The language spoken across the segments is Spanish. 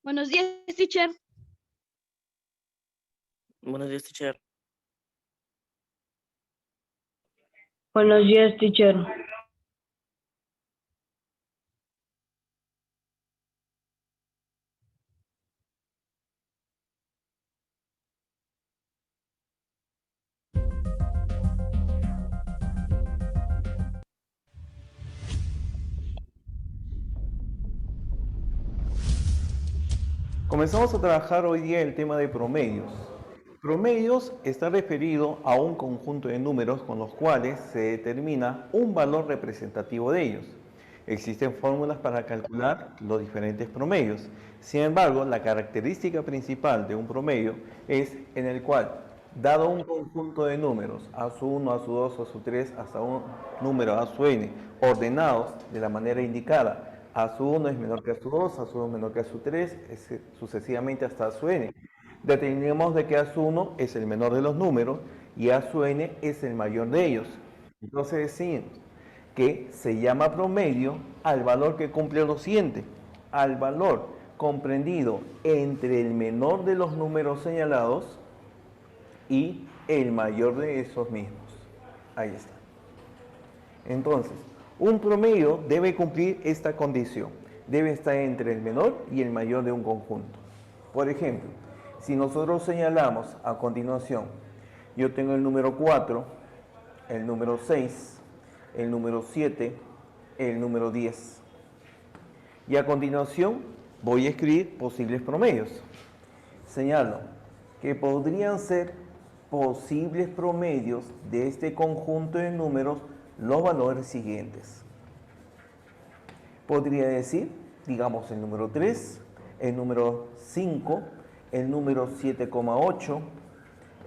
Buenos días, teacher. Buenos días, teacher. Buenos días, teacher. Comenzamos a trabajar hoy día el tema de promedios. Promedios está referido a un conjunto de números con los cuales se determina un valor representativo de ellos. Existen fórmulas para calcular los diferentes promedios. Sin embargo, la característica principal de un promedio es en el cual, dado un conjunto de números, a su 1, a su 2, a su 3, hasta un número a su n, ordenados de la manera indicada, a su 1 es menor que a su 2, a su 2 menor que a su 3, sucesivamente hasta a su n. Determinamos de que a su 1 es el menor de los números y a su n es el mayor de ellos. Entonces decimos que se llama promedio al valor que cumple lo siguiente, al valor comprendido entre el menor de los números señalados y el mayor de esos mismos. Ahí está. Entonces, un promedio debe cumplir esta condición. Debe estar entre el menor y el mayor de un conjunto. Por ejemplo, si nosotros señalamos a continuación, yo tengo el número 4, el número 6, el número 7, el número 10. Y a continuación voy a escribir posibles promedios. Señalo que podrían ser posibles promedios de este conjunto de números los valores siguientes. Podría decir, digamos, el número 3, el número 5, el número 7,8,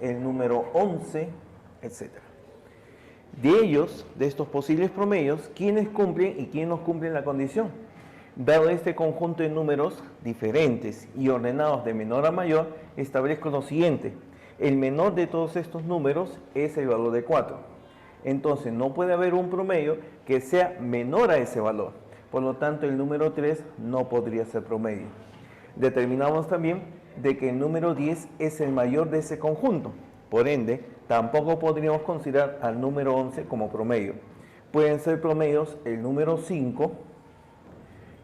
el número 11, etc. De ellos, de estos posibles promedios, ¿quiénes cumplen y quiénes no cumplen la condición? Dado este conjunto de números diferentes y ordenados de menor a mayor, establezco lo siguiente. El menor de todos estos números es el valor de 4. Entonces, no puede haber un promedio que sea menor a ese valor. Por lo tanto, el número 3 no podría ser promedio. Determinamos también de que el número 10 es el mayor de ese conjunto. Por ende, tampoco podríamos considerar al número 11 como promedio. Pueden ser promedios el número 5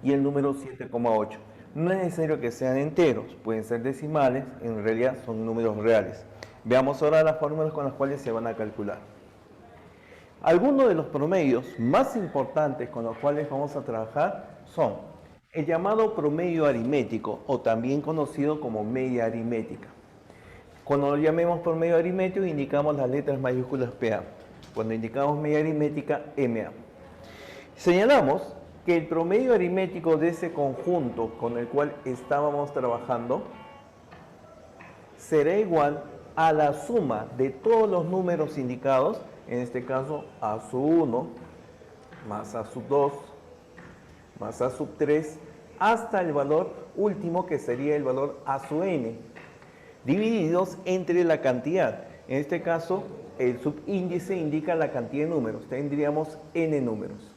y el número 7,8. No es necesario que sean enteros, pueden ser decimales, en realidad son números reales. Veamos ahora las fórmulas con las cuales se van a calcular. Algunos de los promedios más importantes con los cuales vamos a trabajar son el llamado promedio aritmético o también conocido como media aritmética. Cuando lo llamemos promedio aritmético indicamos las letras mayúsculas PA. Cuando indicamos media aritmética, MA. Señalamos que el promedio aritmético de ese conjunto con el cual estábamos trabajando será igual a la suma de todos los números indicados, en este caso a sub 1, más a sub 2, más a sub 3, hasta el valor último que sería el valor a sub n, divididos entre la cantidad. En este caso, el subíndice indica la cantidad de números, tendríamos n números.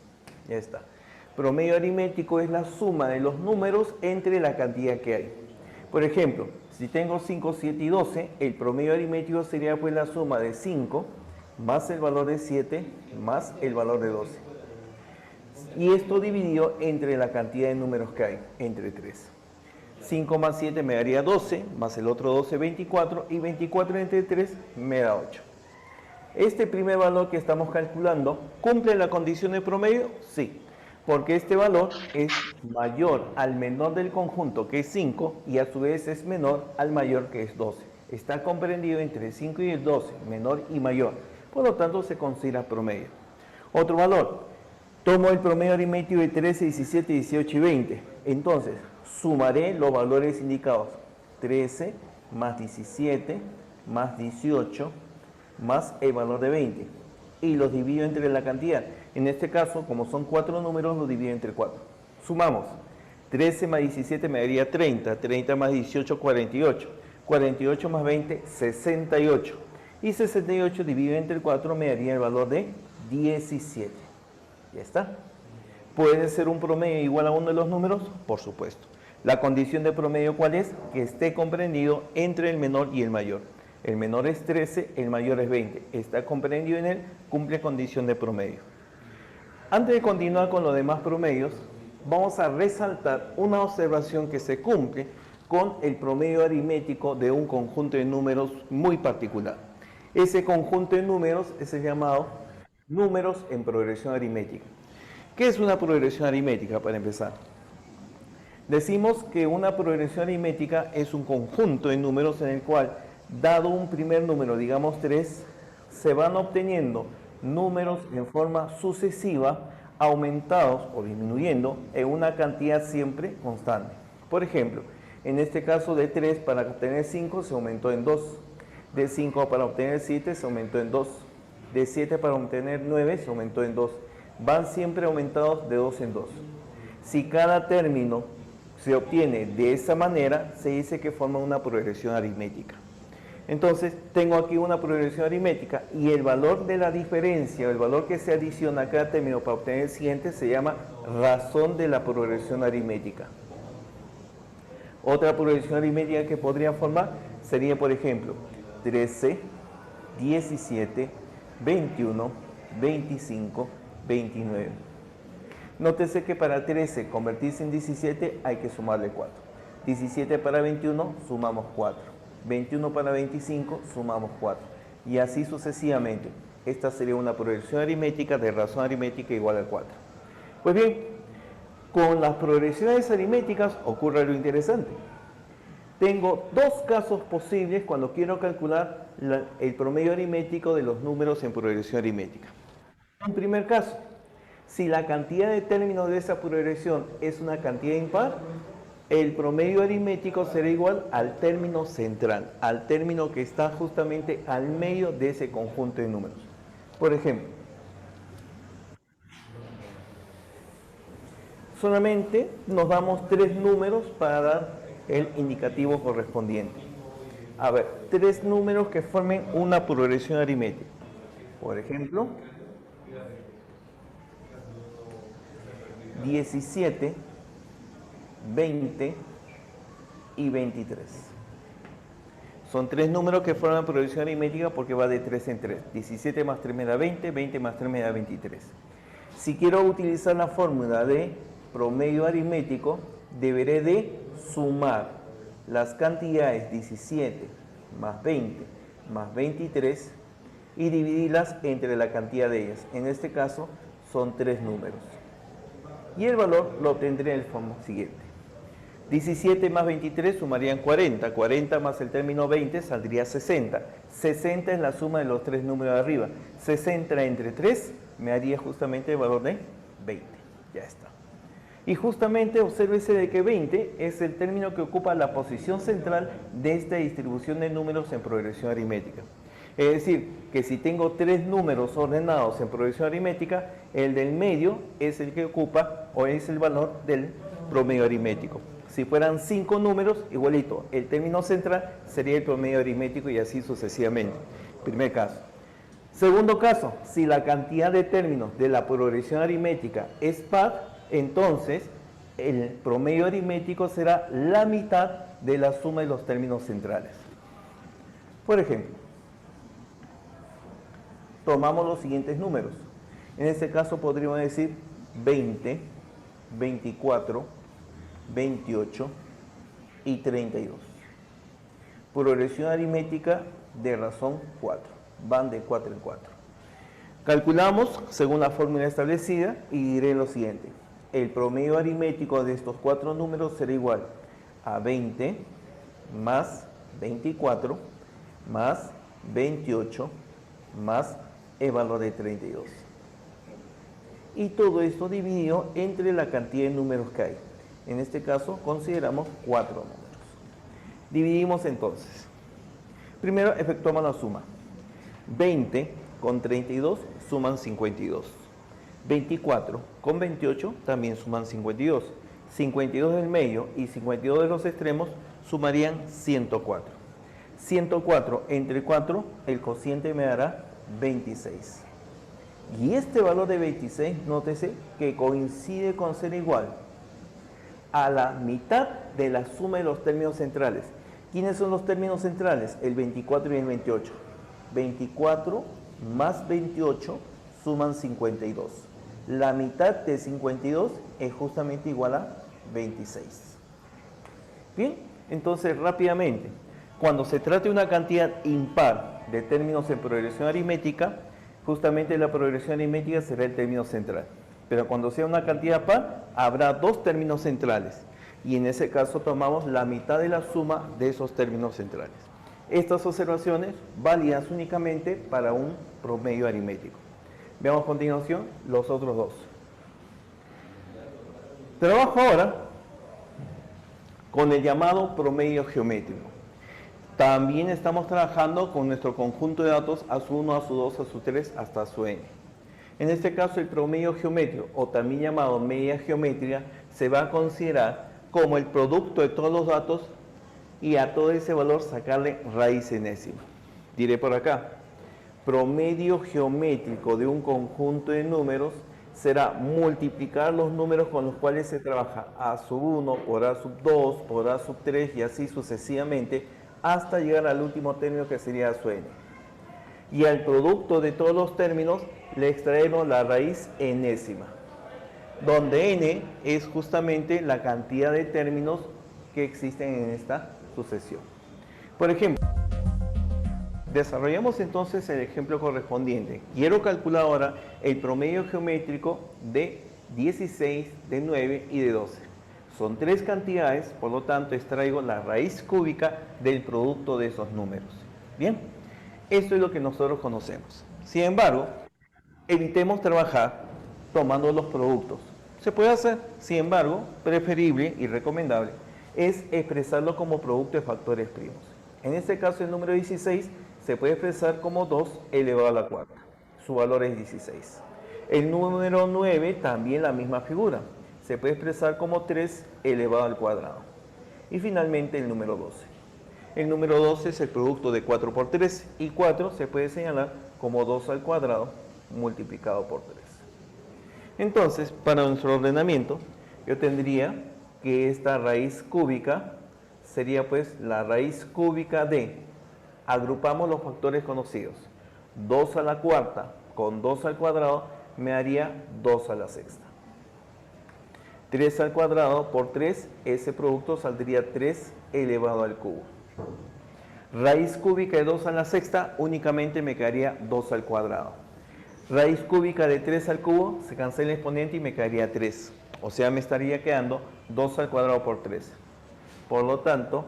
Ya está. Promedio aritmético es la suma de los números entre la cantidad que hay. Por ejemplo, si tengo 5, 7 y 12, el promedio aritmético sería pues la suma de 5 más el valor de 7 más el valor de 12. Y esto dividido entre la cantidad de números que hay, entre 3. 5 más 7 me daría 12, más el otro 12, 24, y 24 entre 3 me da 8. Este primer valor que estamos calculando, ¿cumple la condición de promedio? Sí, porque este valor es mayor al menor del conjunto, que es 5, y a su vez es menor al mayor, que es 12. Está comprendido entre el 5 y el 12, menor y mayor. Por lo tanto, se considera promedio. Otro valor, tomo el promedio aritmético de 13, 17, 18 y 20. Entonces, sumaré los valores indicados. 13 más 17 más 18 más el valor de 20. Y los divido entre la cantidad. En este caso, como son 4 números, los divido entre 4. Sumamos. 13 más 17 me daría 30. 30 más 18, 48. 48 más 20, 68. Y 68 dividido entre 4 me daría el valor de 17. Ya está. ¿Puede ser un promedio igual a uno de los números? Por supuesto. La condición de promedio, ¿cuál es? Que esté comprendido entre el menor y el mayor. El menor es 13, el mayor es 20. Está comprendido en él, cumple condición de promedio. Antes de continuar con los demás promedios, vamos a resaltar una observación que se cumple con el promedio aritmético de un conjunto de números muy particular. Ese conjunto de números es el llamado números en progresión aritmética. ¿Qué es una progresión aritmética, para empezar? Decimos que una progresión aritmética es un conjunto de números en el cual, dado un primer número, digamos 3, se van obteniendo números en forma sucesiva, aumentados o disminuyendo en una cantidad siempre constante. Por ejemplo, en este caso de 3 para obtener 5 se aumentó en 2, de 5 para obtener 7 se aumentó en 2, de 7 para obtener 9 se aumentó en 2. Van siempre aumentados de 2 en 2. Si cada término se obtiene de esa manera, se dice que forma una progresión aritmética. Entonces, tengo aquí una progresión aritmética y el valor de la diferencia, el valor que se adiciona a cada término para obtener el siguiente, se llama razón de la progresión aritmética. Otra progresión aritmética que podría formar sería, por ejemplo, 13, 17, 21, 25, 29. Nótese que para 13 convertirse en 17 hay que sumarle 4. 17 para 21 sumamos 4. 21 para 25 sumamos 4. Y así sucesivamente. Esta sería una progresión aritmética de razón aritmética igual a 4. Pues bien, con las progresiones aritméticas ocurre algo interesante. Tengo dos casos posibles cuando quiero calcular el promedio aritmético de los números en progresión aritmética. Un primer caso, si la cantidad de términos de esa progresión es una cantidad impar, el promedio aritmético será igual al término central, al término que está justamente al medio de ese conjunto de números. Por ejemplo, solamente nos damos 3 números para dar el indicativo correspondiente. A ver, 3 números que formen una progresión aritmética. Por ejemplo, 17, 20 y 23. Son 3 números que forman progresión aritmética porque va de 3 en 3. 17 más 3 me da 20, 20 más 3 me da 23. Si quiero utilizar la fórmula de promedio aritmético, deberé de sumar las cantidades 17 más 20 más 23 y dividirlas entre la cantidad de ellas. En este caso son 3 números. Y el valor lo obtendré en el forma siguiente. 17 más 23 sumarían 40. 40 más el término 20 saldría 60. 60 es la suma de los 3 números de arriba. 60 entre 3 me haría justamente el valor de 20. Ya está. Y justamente obsérvese de que 20 es el término que ocupa la posición central de esta distribución de números en progresión aritmética. Es decir, que si tengo 3 números ordenados en progresión aritmética, el del medio es el que ocupa o es el valor del promedio aritmético. Si fueran 5 números, igualito, el término central sería el promedio aritmético y así sucesivamente. Primer caso. Segundo caso, si la cantidad de términos de la progresión aritmética es par, entonces el promedio aritmético será la mitad de la suma de los términos centrales. Por ejemplo, tomamos los siguientes números. En este caso podríamos decir 20, 24, 28 y 32. Progresión aritmética de razón 4. Van de 4 en 4. Calculamos según la fórmula establecida y diré lo siguiente. El promedio aritmético de estos 4 números será igual a 20 más 24 más 28 más el valor de 32. Y todo esto dividido entre la cantidad de números que hay. En este caso consideramos 4 números. Dividimos entonces. Primero efectuamos la suma. 20 con 32 suman 52. 24 con 28 también suman 52. 52 del medio y 52 de los extremos sumarían 104. 104 entre 4, el cociente me dará 26. Y este valor de 26, nótese que coincide con ser igual a la mitad de la suma de los términos centrales. ¿Quiénes son los términos centrales? El 24 y el 28. 24 más 28 suman 52. La mitad de 52 es justamente igual a 26. Bien, entonces rápidamente, cuando se trate de una cantidad impar de términos en progresión aritmética, justamente la progresión aritmética será el término central. Pero cuando sea una cantidad par, habrá dos términos centrales. Y en ese caso tomamos la mitad de la suma de esos términos centrales. Estas observaciones válidas únicamente para un promedio aritmético. Veamos a continuación los otros dos. Trabajo ahora con el llamado promedio geométrico. También estamos trabajando con nuestro conjunto de datos A1, A2, A3 hasta A n. En este caso el promedio geométrico, o también llamado media geométrica, se va a considerar como el producto de todos los datos y a todo ese valor sacarle raíz enésima. Diré por acá, promedio geométrico de un conjunto de números será multiplicar los números con los cuales se trabaja A1 por A2 por A3 y así sucesivamente hasta llegar al último término que sería A(n). Y al producto de todos los términos le extraemos la raíz enésima, donde n es justamente la cantidad de términos que existen en esta sucesión. Por ejemplo, desarrollamos entonces el ejemplo correspondiente. Quiero calcular ahora el promedio geométrico de 16, de 9 y de 12. Son tres cantidades, por lo tanto extraigo la raíz cúbica del producto de esos números. Bien, esto es lo que nosotros conocemos. Sin embargo, evitemos trabajar tomando los productos. Se puede hacer, sin embargo, preferible y recomendable es expresarlo como producto de factores primos. En este caso, el número 16 se puede expresar como 2 elevado a la cuarta. Su valor es 16. El número 9 también la misma figura. Se puede expresar como 3 elevado al cuadrado. Y finalmente el número 12. El número 12 es el producto de 4 por 3 y 4 se puede señalar como 2 al cuadrado multiplicado por 3. Entonces, para nuestro ordenamiento, yo tendría que esta raíz cúbica sería pues la raíz cúbica de, agrupamos los factores conocidos, 2 a la cuarta con 2 al cuadrado me haría 2 a la sexta. 3 al cuadrado por 3, ese producto saldría 3 elevado al cubo. Raíz cúbica de 2 a la sexta únicamente me quedaría 2 al cuadrado. Raíz cúbica de 3 al cubo, se cancela el exponente y me quedaría 3. O sea, me estaría quedando 2 al cuadrado por 3. Por lo tanto,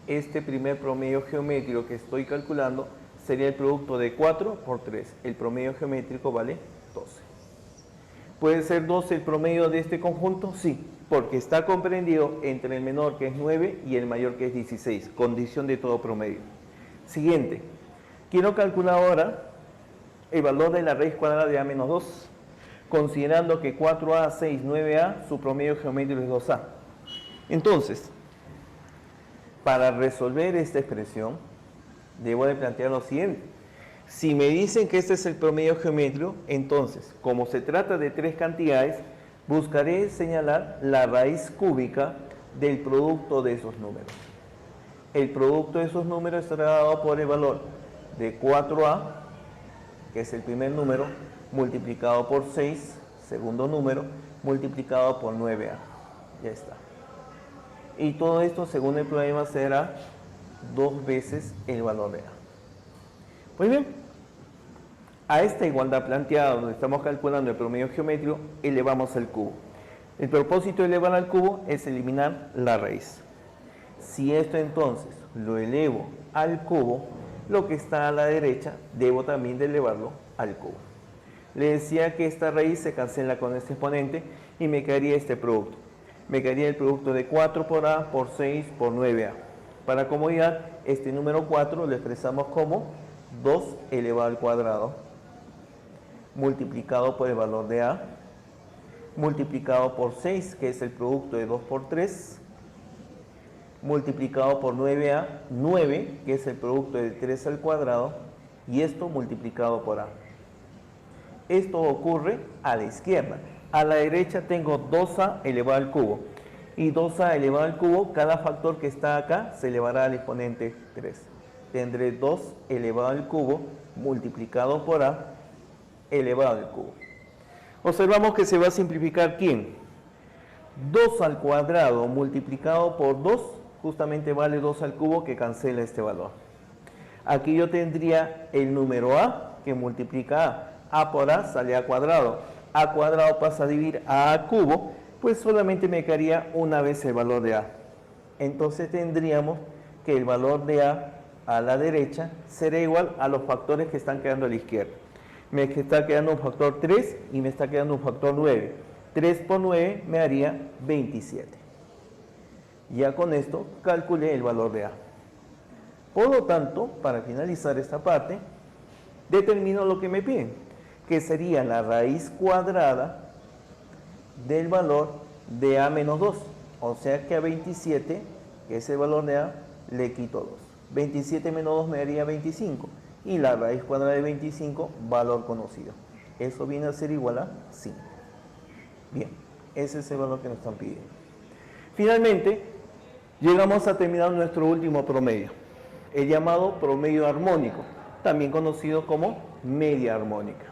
este primer promedio geométrico que estoy calculando sería el producto de 4 por 3. El promedio geométrico vale 12. ¿Puede ser 12 el promedio de este conjunto? Sí, porque está comprendido entre el menor que es 9 y el mayor que es 16, condición de todo promedio. Siguiente, quiero calcular ahora el valor de la raíz cuadrada de a menos 2, considerando que 4a, 6, 9a, su promedio geométrico es 2a. Entonces, para resolver esta expresión, debo de plantear lo siguiente. Si me dicen que este es el promedio geométrico, entonces, como se trata de tres cantidades, buscaré señalar la raíz cúbica del producto de esos números. El producto de esos números estará dado por el valor de 4a, que es el primer número, multiplicado por 6, segundo número, multiplicado por 9a. Ya está. Y todo esto, según el problema, será 2 veces el valor de a. Muy bien, a esta igualdad planteada, donde estamos calculando el promedio geométrico, elevamos al cubo. El propósito de elevar al cubo es eliminar la raíz. Si esto entonces lo elevo al cubo, lo que está a la derecha, debo también de elevarlo al cubo. Le decía que esta raíz se cancela con este exponente y me quedaría este producto. Me quedaría el producto de 4 por a por 6 por 9a. Para comodidad, este número 4 lo expresamos como 2 elevado al cuadrado multiplicado por el valor de a, multiplicado por 6, que es el producto de 2 por 3, multiplicado por 9a, 9, que es el producto de 3 al cuadrado, y esto multiplicado por a. Esto ocurre a la izquierda. A la derecha tengo 2a elevado al cubo. Y 2a elevado al cubo, cada factor que está acá se elevará al exponente 3. Tendré 2 elevado al cubo multiplicado por a elevado al cubo. Observamos que se va a simplificar ¿quién? 2 al cuadrado multiplicado por 2 justamente vale 2 al cubo, que cancela este valor. Aquí yo tendría el número a que multiplica a por a sale a cuadrado pasa a dividir a cubo, pues solamente me quedaría una vez el valor de a. Entonces tendríamos que el valor de a la derecha será igual a los factores que están quedando a la izquierda. Me está quedando un factor 3 y me está quedando un factor 9. 3 por 9 me haría 27. Ya con esto calculé el valor de a. Por lo tanto, para finalizar esta parte, determino lo que me piden, que sería la raíz cuadrada del valor de a menos 2. O sea que a 27, que es el valor de a, le quito 2. 27 menos 2 me daría 25. Y la raíz cuadrada de 25, valor conocido. Eso viene a ser igual a 5. Bien, ese es el valor que nos están pidiendo. Finalmente, llegamos a terminar nuestro último promedio, el llamado promedio armónico, también conocido como media armónica.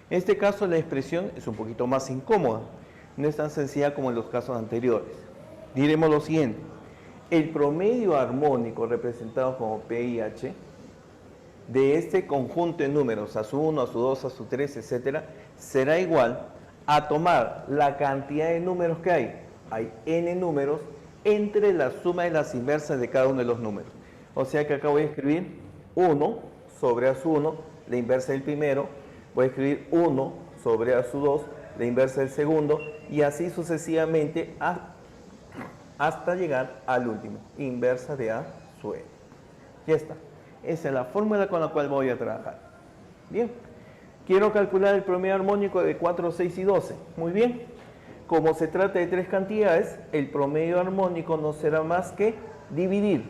En este caso la expresión es un poquito más incómoda, no es tan sencilla como en los casos anteriores. Diremos lo siguiente: el promedio armónico representado como P y H de este conjunto de números, a su 1, a su 2, a su 3, etc., será igual a tomar la cantidad de números que hay n números, entre la suma de las inversas de cada uno de los números. O sea que acá voy a escribir 1 sobre a su 1, la inversa del primero, voy a escribir 1 sobre a su 2, la inversa del segundo, y así sucesivamente hasta llegar al último, inversa de a su n. Ya está. Esa es la fórmula con la cual voy a trabajar. Bien. Quiero calcular el promedio armónico de 4, 6 y 12. Muy bien. Como se trata de tres cantidades, el promedio armónico no será más que dividir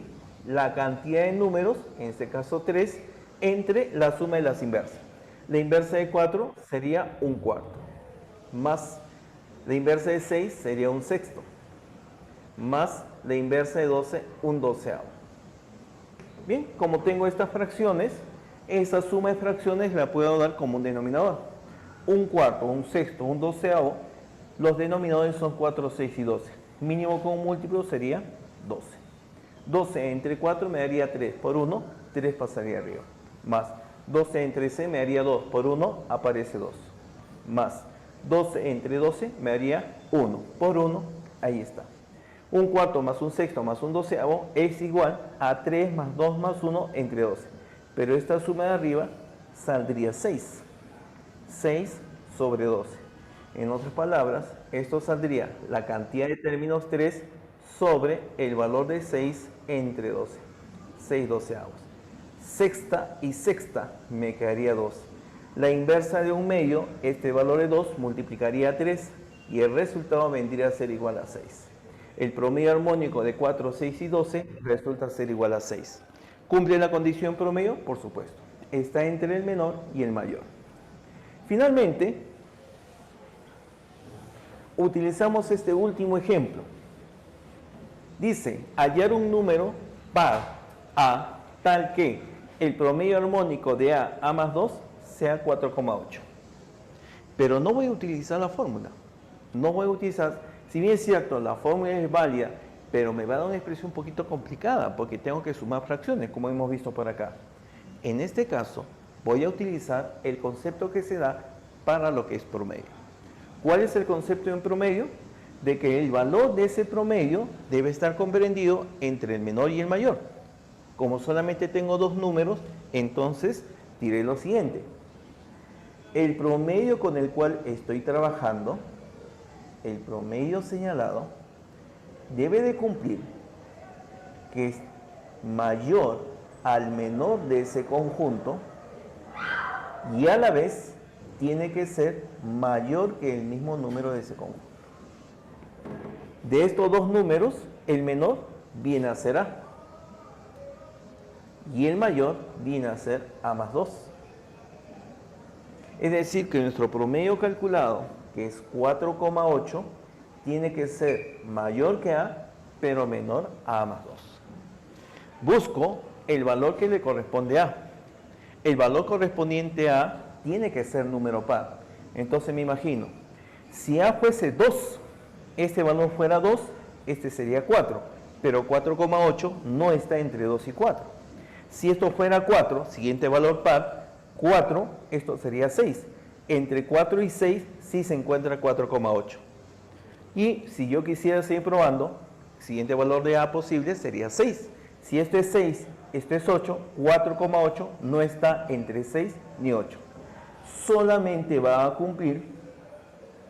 la cantidad de números, en este caso 3, entre la suma de las inversas. La inversa de 4 sería un cuarto, más la inversa de 6 sería un sexto, más la inversa de 12, un doceavo. Bien, como tengo estas fracciones, esa suma de fracciones la puedo dar como un denominador. Un cuarto, un sexto, un doceavo, los denominadores son 4, 6 y 12. Mínimo como múltiplo sería 12. 12 entre 4 me daría 3 por 1, 3 pasaría arriba. Más 12 entre 6 me daría 2 por 1, aparece 2. Más 12 entre 12 me daría 1 por 1, ahí está. Un cuarto más un sexto más un doceavo es igual a 3 más 2 más 1 entre 12. Pero esta suma de arriba saldría 6. 6 sobre 12. En otras palabras, esto saldría la cantidad de términos 3 sobre el valor de 6 entre 12. 6 doceavos. Sexta y sexta me quedaría 2. La inversa de un medio, este valor de 2 multiplicaría 3 y el resultado vendría a ser igual a 6. El promedio armónico de 4, 6 y 12 resulta ser igual a 6. ¿Cumple la condición promedio? Por supuesto. Está entre el menor y el mayor. Finalmente, utilizamos este último ejemplo. Dice, hallar un número par a tal que el promedio armónico de a más 2 sea 4,8. Pero no voy a utilizar la fórmula. No voy a utilizar, si bien es cierto, la fórmula es válida, pero me va a dar una expresión un poquito complicada porque tengo que sumar fracciones, como hemos visto por acá. En este caso, voy a utilizar el concepto que se da para lo que es promedio. ¿Cuál es el concepto de un promedio? De que el valor de ese promedio debe estar comprendido entre el menor y el mayor. Como solamente tengo dos números, entonces diré lo siguiente. El promedio con el cual estoy trabajando, el promedio señalado, debe de cumplir que es mayor al menor de ese conjunto y a la vez tiene que ser mayor que el mismo número de ese conjunto. De estos dos números, el menor viene a ser a y el mayor viene a ser a más 2. Es decir, que nuestro promedio calculado, que es 4,8, tiene que ser mayor que A, pero menor a A más 2. Busco el valor que le corresponde a A. El valor correspondiente a A tiene que ser número par. Entonces me imagino, si A fuese 2, este valor fuera 2, este sería 4, pero 4,8 no está entre 2 y 4. Si esto fuera 4, siguiente valor par, 4, esto sería 6. Entre 4 y 6 sí se encuentra 4,8. Y si yo quisiera seguir probando, siguiente valor de A posible sería 6. Si esto es 6, esto es 8, 4,8 no está entre 6 ni 8. Solamente va a cumplir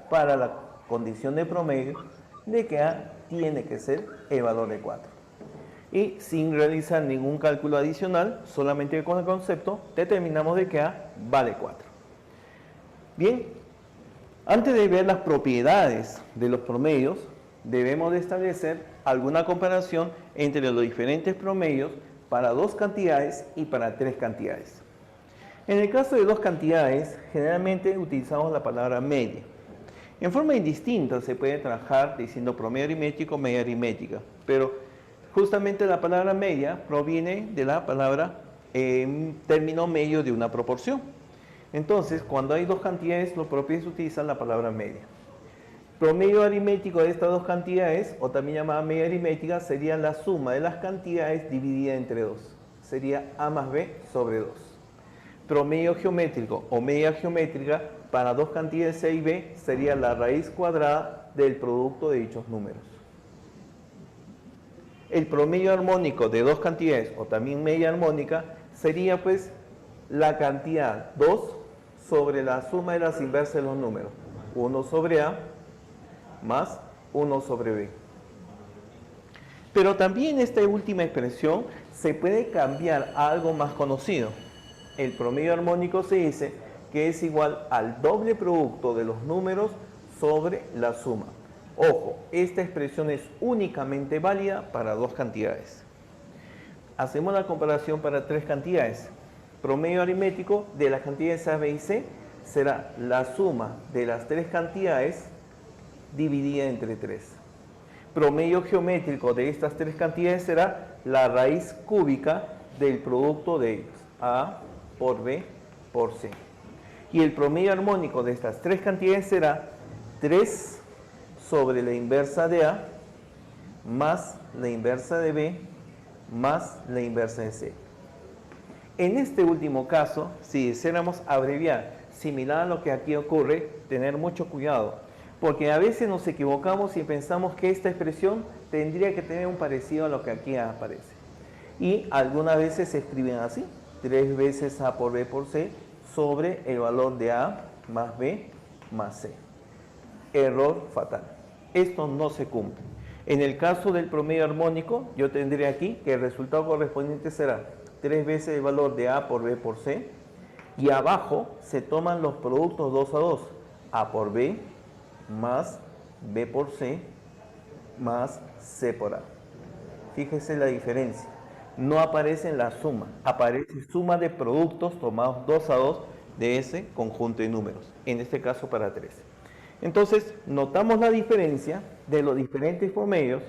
para la condición de promedio de que A tiene que ser el valor de 4. Y sin realizar ningún cálculo adicional, solamente con el concepto, determinamos de que A vale 4. Bien, antes de ver las propiedades de los promedios, debemos de establecer alguna comparación entre los diferentes promedios para dos cantidades y para tres cantidades. En el caso de dos cantidades, generalmente utilizamos la palabra media. En forma indistinta se puede trabajar diciendo promedio aritmético, media aritmética, pero justamente la palabra media proviene de la palabra término medio de una proporción. Entonces, cuando hay dos cantidades, los propios utilizan la palabra media. Promedio aritmético de estas dos cantidades, o también llamada media aritmética, sería la suma de las cantidades dividida entre 2. Sería A más B sobre 2. Promedio geométrico o media geométrica para dos cantidades A y B sería la raíz cuadrada del producto de dichos números. El promedio armónico de dos cantidades, o también media armónica, sería pues la cantidad 2 sobre la suma de las inversas de los números. 1 sobre A más 1 sobre B. Pero también esta última expresión se puede cambiar a algo más conocido. El promedio armónico se dice que es igual al doble producto de los números sobre la suma. Ojo, esta expresión es únicamente válida para dos cantidades. Hacemos la comparación para tres cantidades. Promedio aritmético de las cantidades A, B y C será la suma de las tres cantidades dividida entre 3. Promedio geométrico de estas tres cantidades será la raíz cúbica del producto de ellos, A por B por C. Y el promedio armónico de estas tres cantidades será 3 sobre la inversa de A más la inversa de B más la inversa de C. En este último caso, si deseáramos abreviar, similar a lo que aquí ocurre, tener mucho cuidado, porque a veces nos equivocamos y pensamos que esta expresión tendría que tener un parecido a lo que aquí aparece. Y algunas veces se escriben así, 3 veces A por B por C sobre el valor de A más B más C. Error fatal. Esto no se cumple. En el caso del promedio armónico, yo tendré aquí que el resultado correspondiente será 3 veces el valor de A por B por C, y abajo se toman los productos 2 a 2, A por B más B por C más C por A. Fíjese la diferencia. No aparece en la suma, aparece suma de productos tomados 2 a 2 de ese conjunto de números, en este caso para 3. Entonces, notamos la diferencia de los diferentes promedios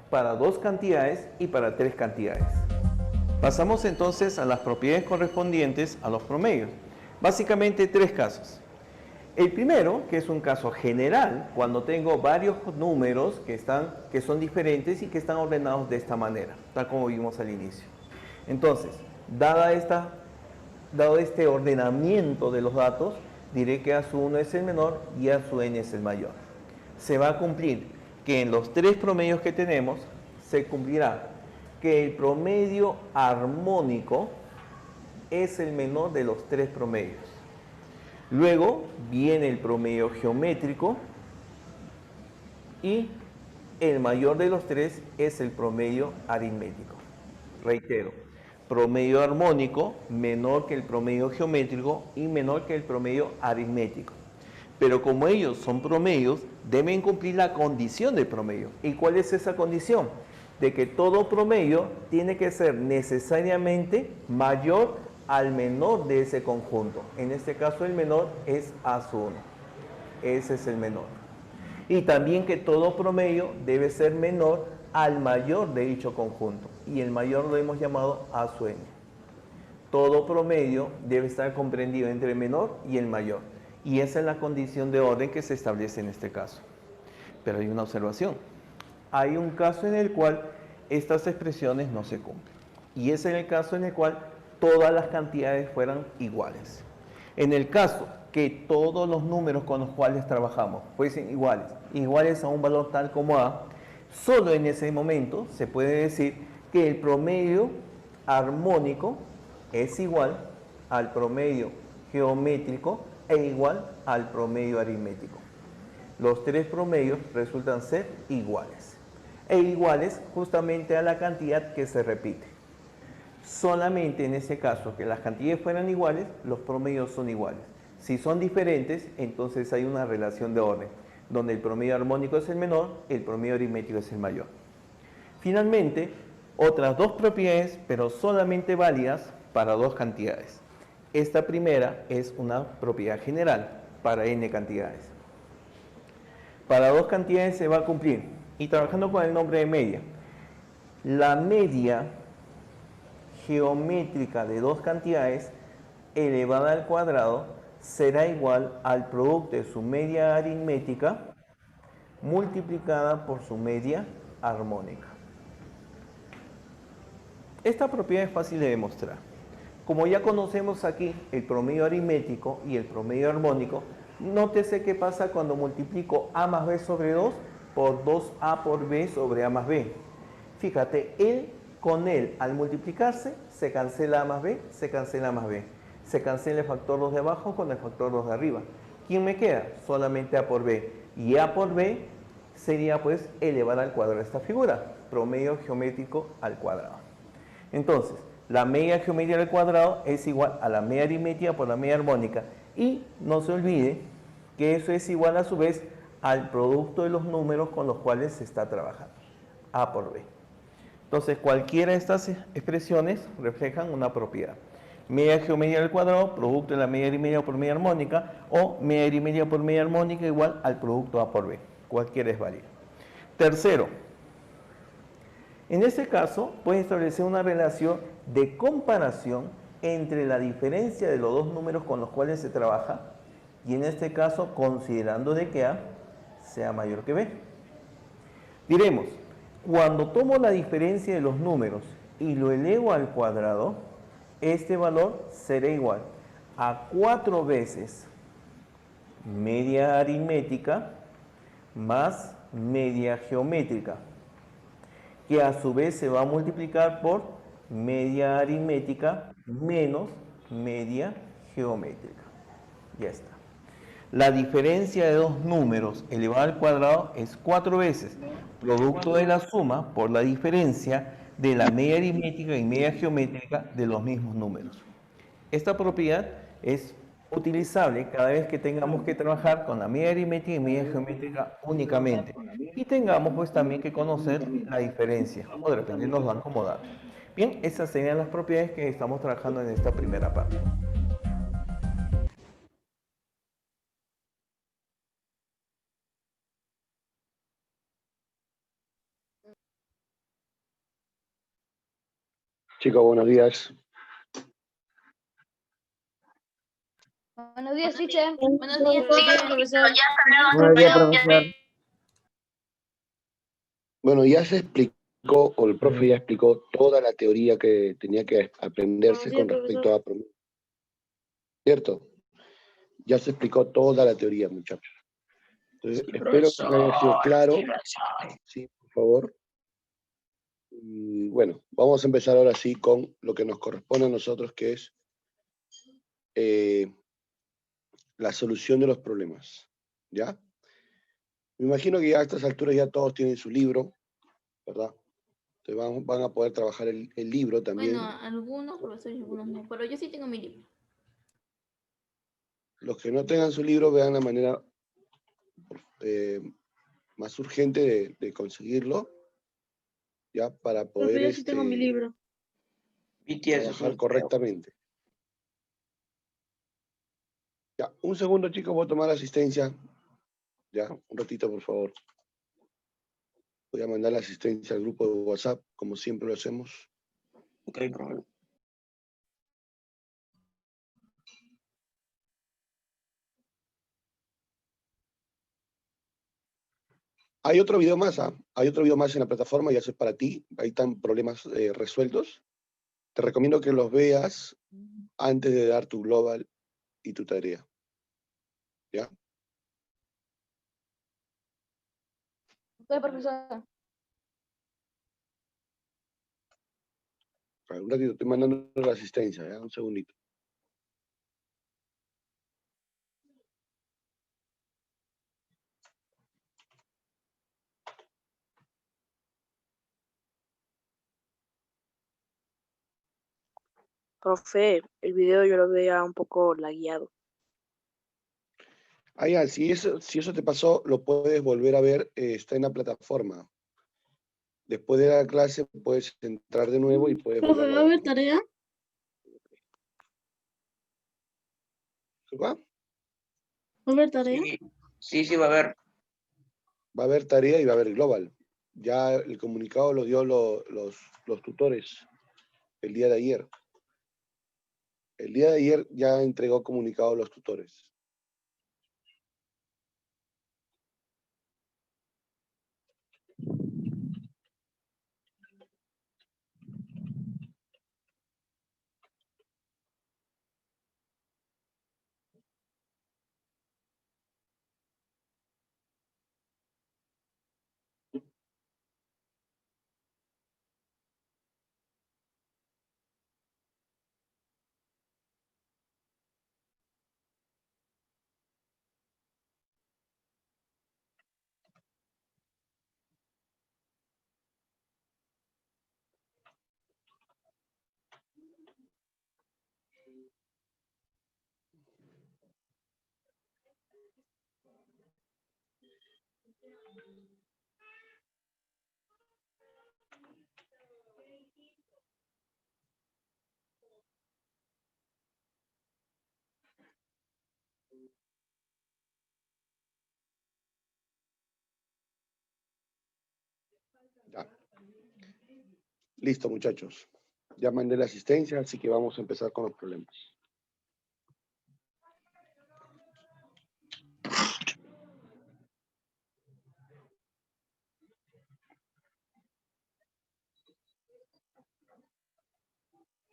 para dos cantidades y para tres cantidades. Pasamos entonces a las propiedades correspondientes a los promedios. Básicamente tres casos. El primero, que es un caso general, cuando tengo varios números que son diferentes y que están ordenados de esta manera, tal como vimos al inicio. Entonces, dado este ordenamiento de los datos, diré que A1 es el menor y A n es el mayor. Se va a cumplir que en los tres promedios que tenemos, se cumplirá que el promedio armónico es el menor de los tres promedios. Luego viene el promedio geométrico y el mayor de los tres es el promedio aritmético. Reitero, promedio armónico menor que el promedio geométrico y menor que el promedio aritmético. Pero como ellos son promedios, deben cumplir la condición del promedio. ¿Y cuál es esa condición? De que todo promedio tiene que ser necesariamente mayor al menor de ese conjunto. En este caso el menor es A1. Ese es el menor. Y también que todo promedio debe ser menor al mayor de dicho conjunto. Y el mayor lo hemos llamado A sub n. Todo promedio debe estar comprendido entre el menor y el mayor. Y esa es la condición de orden que se establece en este caso. Pero hay una observación. Hay un caso en el cual estas expresiones no se cumplen. Y ese es el caso en el cual todas las cantidades fueran iguales. En el caso que todos los números con los cuales trabajamos fuesen iguales a un valor tal como A, solo en ese momento se puede decir que el promedio armónico es igual al promedio geométrico e igual al promedio aritmético. Los tres promedios resultan ser iguales. E iguales justamente a la cantidad que se repite. Solamente en ese caso que las cantidades fueran iguales, los promedios son iguales. Si son diferentes, entonces hay una relación de orden, donde el promedio armónico es el menor, el promedio aritmético es el mayor. Finalmente, otras dos propiedades, pero solamente válidas para dos cantidades. Esta primera es una propiedad general para n cantidades. Para dos cantidades se va a cumplir. Y trabajando con el nombre de media. La media geométrica de dos cantidades elevada al cuadrado será igual al producto de su media aritmética multiplicada por su media armónica. Esta propiedad es fácil de demostrar. Como ya conocemos aquí el promedio aritmético y el promedio armónico, nótese qué pasa cuando multiplico a más b sobre 2 por 2a por b sobre a más b. Fíjate, con él, al multiplicarse, se cancela a más b, se cancela a más b. Se cancela el factor 2 de abajo con el factor 2 de arriba. ¿Quién me queda? Solamente a por b. Y a por b sería pues elevar al cuadrado esta figura, promedio geométrico al cuadrado. Entonces, la media geométrica al cuadrado es igual a la media aritmética por la media armónica. Y no se olvide que eso es igual a su vez al producto de los números con los cuales se está trabajando, a por b. Entonces, cualquiera de estas expresiones reflejan una propiedad. Media geométrica al cuadrado, producto de la media aritmética por media armónica, o media aritmética por media armónica igual al producto a por b. Cualquiera es válido. Tercero, en este caso, puedes establecer una relación de comparación entre la diferencia de los dos números con los cuales se trabaja, y en este caso, considerando de que A sea mayor que B. Diremos, cuando tomo la diferencia de los números y lo elevo al cuadrado, este valor será igual a 4 veces media aritmética más media geométrica, que a su vez se va a multiplicar por media aritmética menos media geométrica. Ya está. La diferencia de dos números elevado al cuadrado es 4 veces producto de la suma por la diferencia de la media aritmética y media geométrica de los mismos números. Esta propiedad es utilizable cada vez que tengamos que trabajar con la media aritmética y media geométrica únicamente. Y tengamos pues también que conocer la diferencia, o de repente nos dan como dato. Bien, esas serían las propiedades que estamos trabajando en esta primera parte. Chicos, buenos días. Buenos días, teacher. Buenos días, profesor. Buenos días, profesor. Bueno, ya se explicó, o el profe ya explicó toda la teoría que tenía que aprenderse con respecto a promedio. ¿Cierto? Ya se explicó toda la teoría, muchachos. Entonces, espero que haya sido claro. Sí, por favor. Y bueno, vamos a empezar ahora sí con lo que nos corresponde a nosotros, que es la solución de los problemas. ¿Ya? Me imagino que ya a estas alturas ya todos tienen su libro, ¿verdad? Entonces van a poder trabajar el libro también. Bueno, algunos profesores y algunos no, pero yo sí tengo mi libro. Los que no tengan su libro vean la manera más urgente de conseguirlo, ya para poder Yo sí tengo mi libro. trabajar correctamente. Ya, un segundo, chicos, voy a tomar asistencia. Ya, un ratito, por favor. Voy a mandar la asistencia al grupo de WhatsApp, como siempre lo hacemos. Ok, profe. Hay otro video más, ¿ah? Hay otro video más en la plataforma, ya es para ti. Ahí están problemas resueltos. Te recomiendo que los veas antes de dar tu global y tu tarea. ¿Ya? Ok, profesor. Un ratito, estoy mandando la asistencia, ¿ya? Un segundito. Profe, el video yo lo veía un poco lagueado. Ah, ya, si eso te pasó, lo puedes volver a ver, está en la plataforma. Después de la clase puedes entrar de nuevo y puedes Profe, volverlo ¿va a a ver. haber tarea? ¿Va? ¿Va a haber tarea? Sí, va a haber. Va a haber tarea y va a haber global. Ya el comunicado lo dio los tutores el día de ayer. El día de ayer ya entregó comunicado a los tutores. Ya. Listo, muchachos. Ya mandé la asistencia, así que vamos a empezar con los problemas.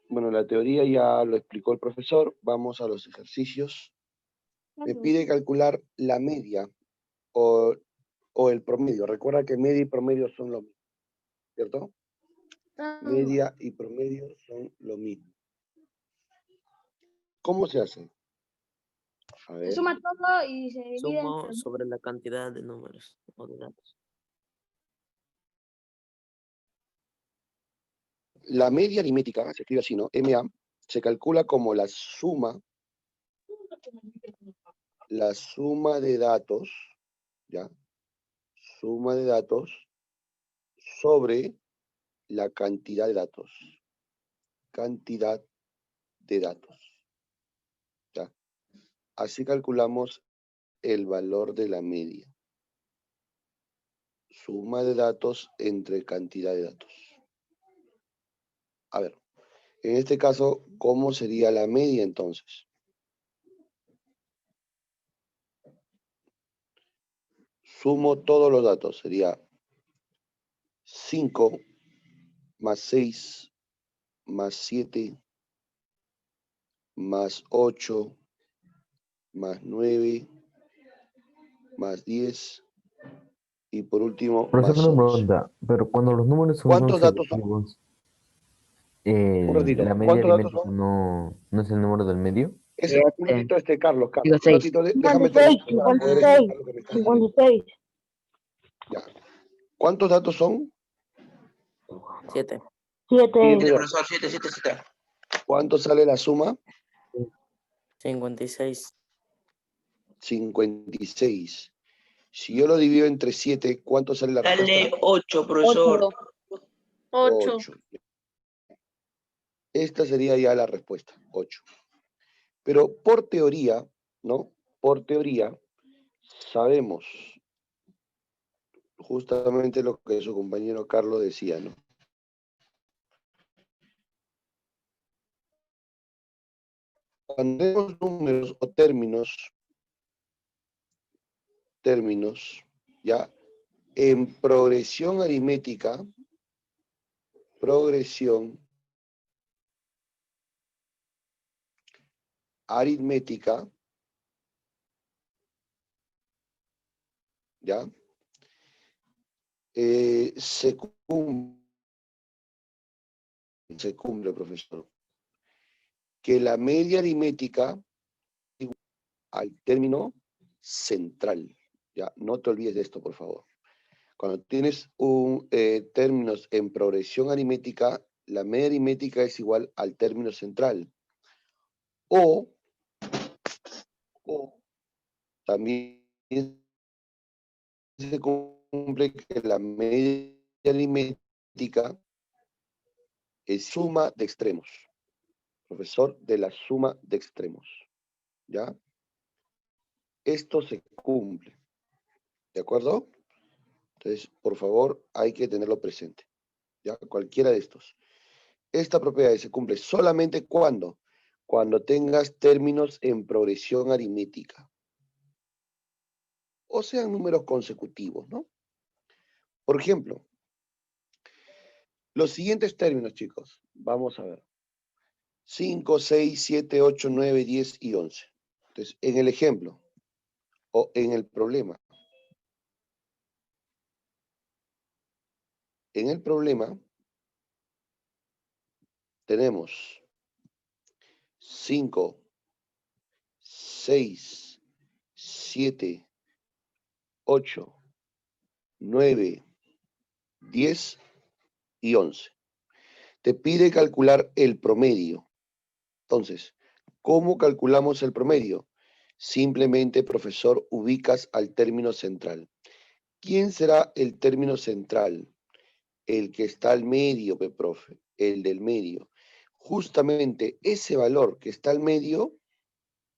Bueno, la teoría ya lo explicó el profesor. Vamos a los ejercicios. Me pide calcular la media o el promedio. Recuerda que media y promedio son lo mismo, ¿cierto? Media y promedio son lo mismo. ¿Cómo se hace? A Se ver. suma todo y se divide Sumo entre... sobre la cantidad de números o de datos. La media aritmética, se escribe así, ¿no? MA, se calcula como la suma de datos, ¿ya? Suma de datos sobre la cantidad de datos. Cantidad de datos. ¿Ya? Así calculamos el valor de la media. Suma de datos entre cantidad de datos. A ver, en este caso, ¿cómo sería la media entonces? Sumo todos los datos, sería 5 más 6 más 7 más 8 más 9 más 10 y por último Profesor, más una 11. pregunta, pero cuando los números son ¿Cuántos datos son? consecutivos, Un ratito. la media ¿Cuántos datos aritmética son? no es el número del medio. Un ratito Carlos. Digo, Un 6. ratito, déjame 56, terminar para poder explicar lo que me estás diciendo. 56. Ya. ¿Cuántos datos son? 7. 7. Profesor, 7. ¿Cuánto sale la suma? 56. 56. Si yo lo divido entre 7, ¿cuánto sale la respuesta? Dale 8, profesor. 8. Esta sería ya la respuesta, 8. Pero por teoría, ¿no? Por teoría, sabemos justamente lo que su compañero Carlos decía, ¿no? Cuando tenemos números o términos, ya, en progresión aritmética, ¿ya? Se cumple, profesor, que la media aritmética al término central, ¿ya? No te olvides de esto, por favor. Cuando tienes términos en progresión aritmética, la media aritmética es igual al término central. O también se cumple que la media aritmética es suma de extremos. Profesor, de la suma de extremos. ¿Ya? Esto se cumple. ¿De acuerdo? Entonces, por favor, hay que tenerlo presente. ¿Ya? Cualquiera de estos. Esta propiedad se cumple solamente cuando tengas términos en progresión aritmética. O sean números consecutivos, ¿no? Por ejemplo, los siguientes términos, chicos. Vamos a ver. 5, 6, 7, 8, 9, 10 y 11. Entonces, en el ejemplo o en el problema. En el problema tenemos 5, 6, 7, 8, 9, 10 y 11. Te pide calcular el promedio. Entonces, ¿cómo calculamos el promedio? Simplemente, profesor, ubicas al término central. ¿Quién será el término central? El que está al medio, profe, el del medio. Justamente ese valor que está al medio,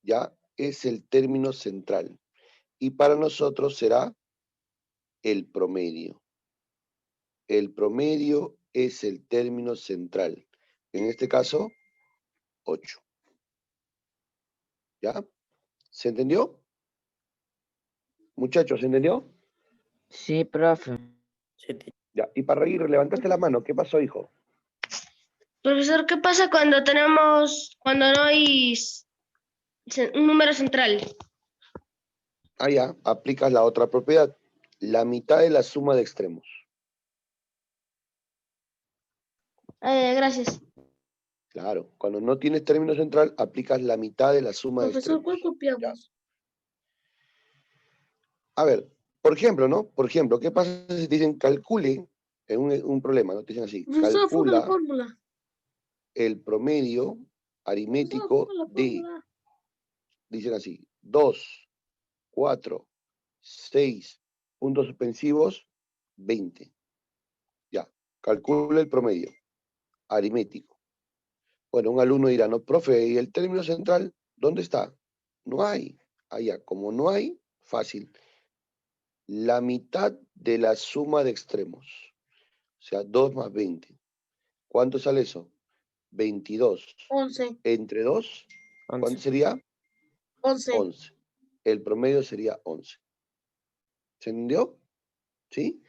ya es el término central. Y para nosotros será el promedio. El promedio es el término central. En este caso, 8. ¿Ya? ¿Se entendió? Muchachos, ¿se entendió? Sí, profe. Ya. Y para reír, levantaste la mano. ¿Qué pasó, hijo? Profesor, ¿qué pasa cuando no hay un número central? Ah, ya. Aplicas la otra propiedad. La mitad de la suma de extremos. Gracias. Claro. Cuando no tienes término central, aplicas la mitad de la suma de Profesor, ¿cuál extremos. copiamos? A ver, por ejemplo, ¿no? Por ejemplo, ¿qué pasa si te dicen calcule en un problema, ¿no? Te dicen así, Profesor, ponga la calcula fórmula. el promedio Profesor, aritmético ponga la de, fórmula. dicen así, 2, 4, 6, puntos suspensivos, 20. Ya, calcula el promedio aritmético. Bueno, un alumno dirá, no, profe, ¿y el término central dónde está? No hay. Allá, como no hay, fácil. La mitad de la suma de extremos. O sea, 2 más 20. ¿Cuánto sale eso? 22. 11. Entre 2, ¿cuánto 11. sería? 11. 11. El promedio sería 11. ¿Se entendió? ¿Sí?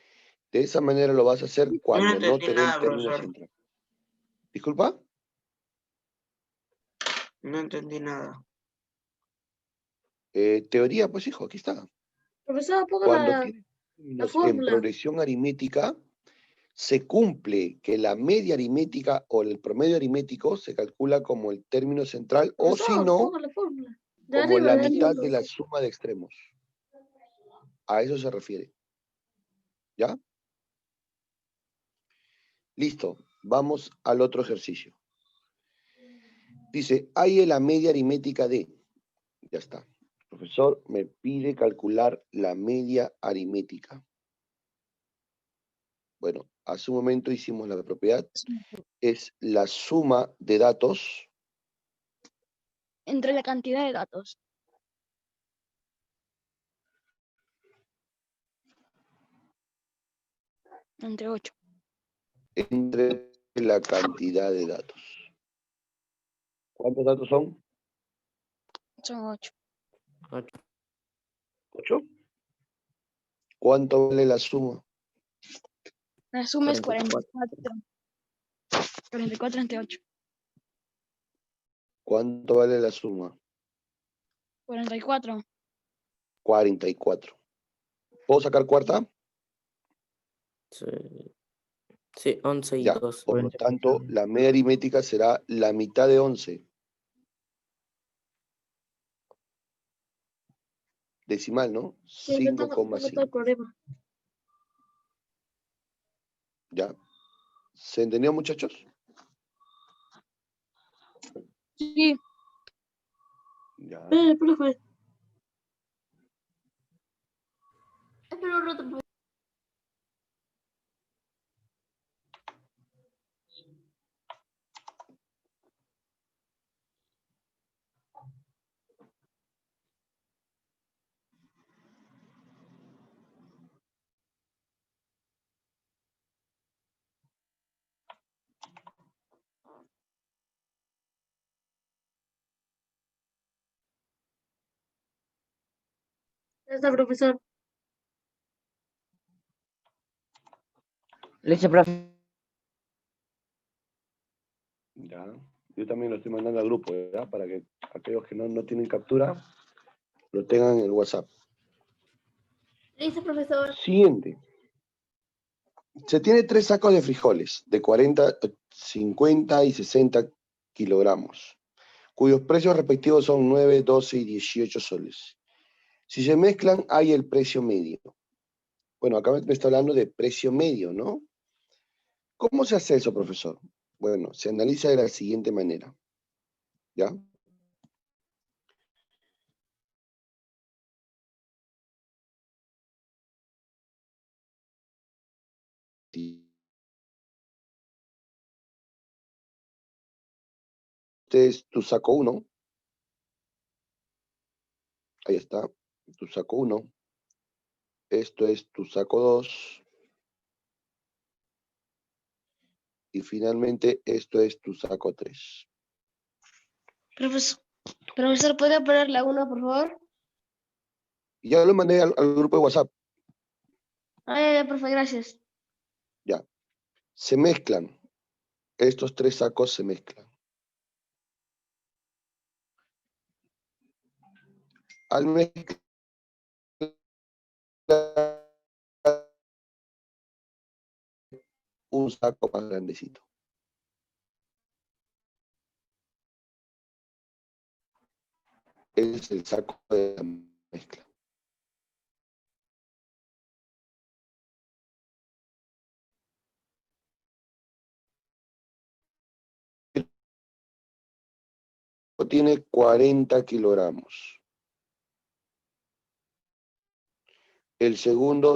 De esa manera lo vas a hacer cuando no te dé el término central. ¿Disculpa? No entendí nada. Teoría, pues hijo, aquí está. Profesor, ponga Cuando la tienes términos en fórmula. progresión aritmética, se cumple que la media aritmética o el promedio aritmético se calcula como el término central o si Profesor, no, ponga la fórmula. De como arriba, la de mitad arriba. de la suma de extremos. A eso se refiere. ¿Ya? Listo. Vamos al otro ejercicio. Dice, hay la media aritmética de. Ya está. El profesor me pide calcular la media aritmética. Bueno, hace un momento hicimos la propiedad. Es la suma de datos Entre la cantidad de datos. Entre 8. Entre la cantidad de datos. ¿Cuántos datos son? Son 8. 8. ¿Cuánto vale la suma? La suma es 44. 44. 44 entre 8. ¿Cuánto vale la suma? 44. 44. ¿Puedo sacar cuarta? Sí, 11 y Ya. 2. Por lo tanto, la media aritmética será la mitad de 11. Decimal, ¿no? Sí, yo tengo todo el 5,5. problema. ¿Ya? ¿Se entendió, muchachos? Sí. Ya. Profe. Espera un rato, profe. Ya está, profesor. Listo, profe. Ya. Yo también lo estoy mandando al grupo, ¿ya? Para que aquellos que no tienen captura lo tengan en el WhatsApp. Listo, profesor. Siguiente. Se tiene 3 sacos de frijoles de 40, 50 y 60 kilogramos, cuyos precios respectivos son 9, 12 y 18 soles. Si se mezclan, hay el precio medio. Bueno, acá me está hablando de precio medio, ¿no? ¿Cómo se hace eso, profesor? Bueno, se analiza de la siguiente manera. ¿Ya? Este es tu saco 1. Ahí está, tu saco 1. Esto es tu saco 2. Y finalmente esto es tu saco 3. Profesor, ¿puede poner la 1, por favor? Y ya lo mandé al grupo de WhatsApp. Ya, profe, gracias. Ya. Se mezclan. Estos 3 sacos se mezclan. Al mezclar un saco más grandecito. Es el saco de la mezcla. Tiene 40 kilogramos. El segundo,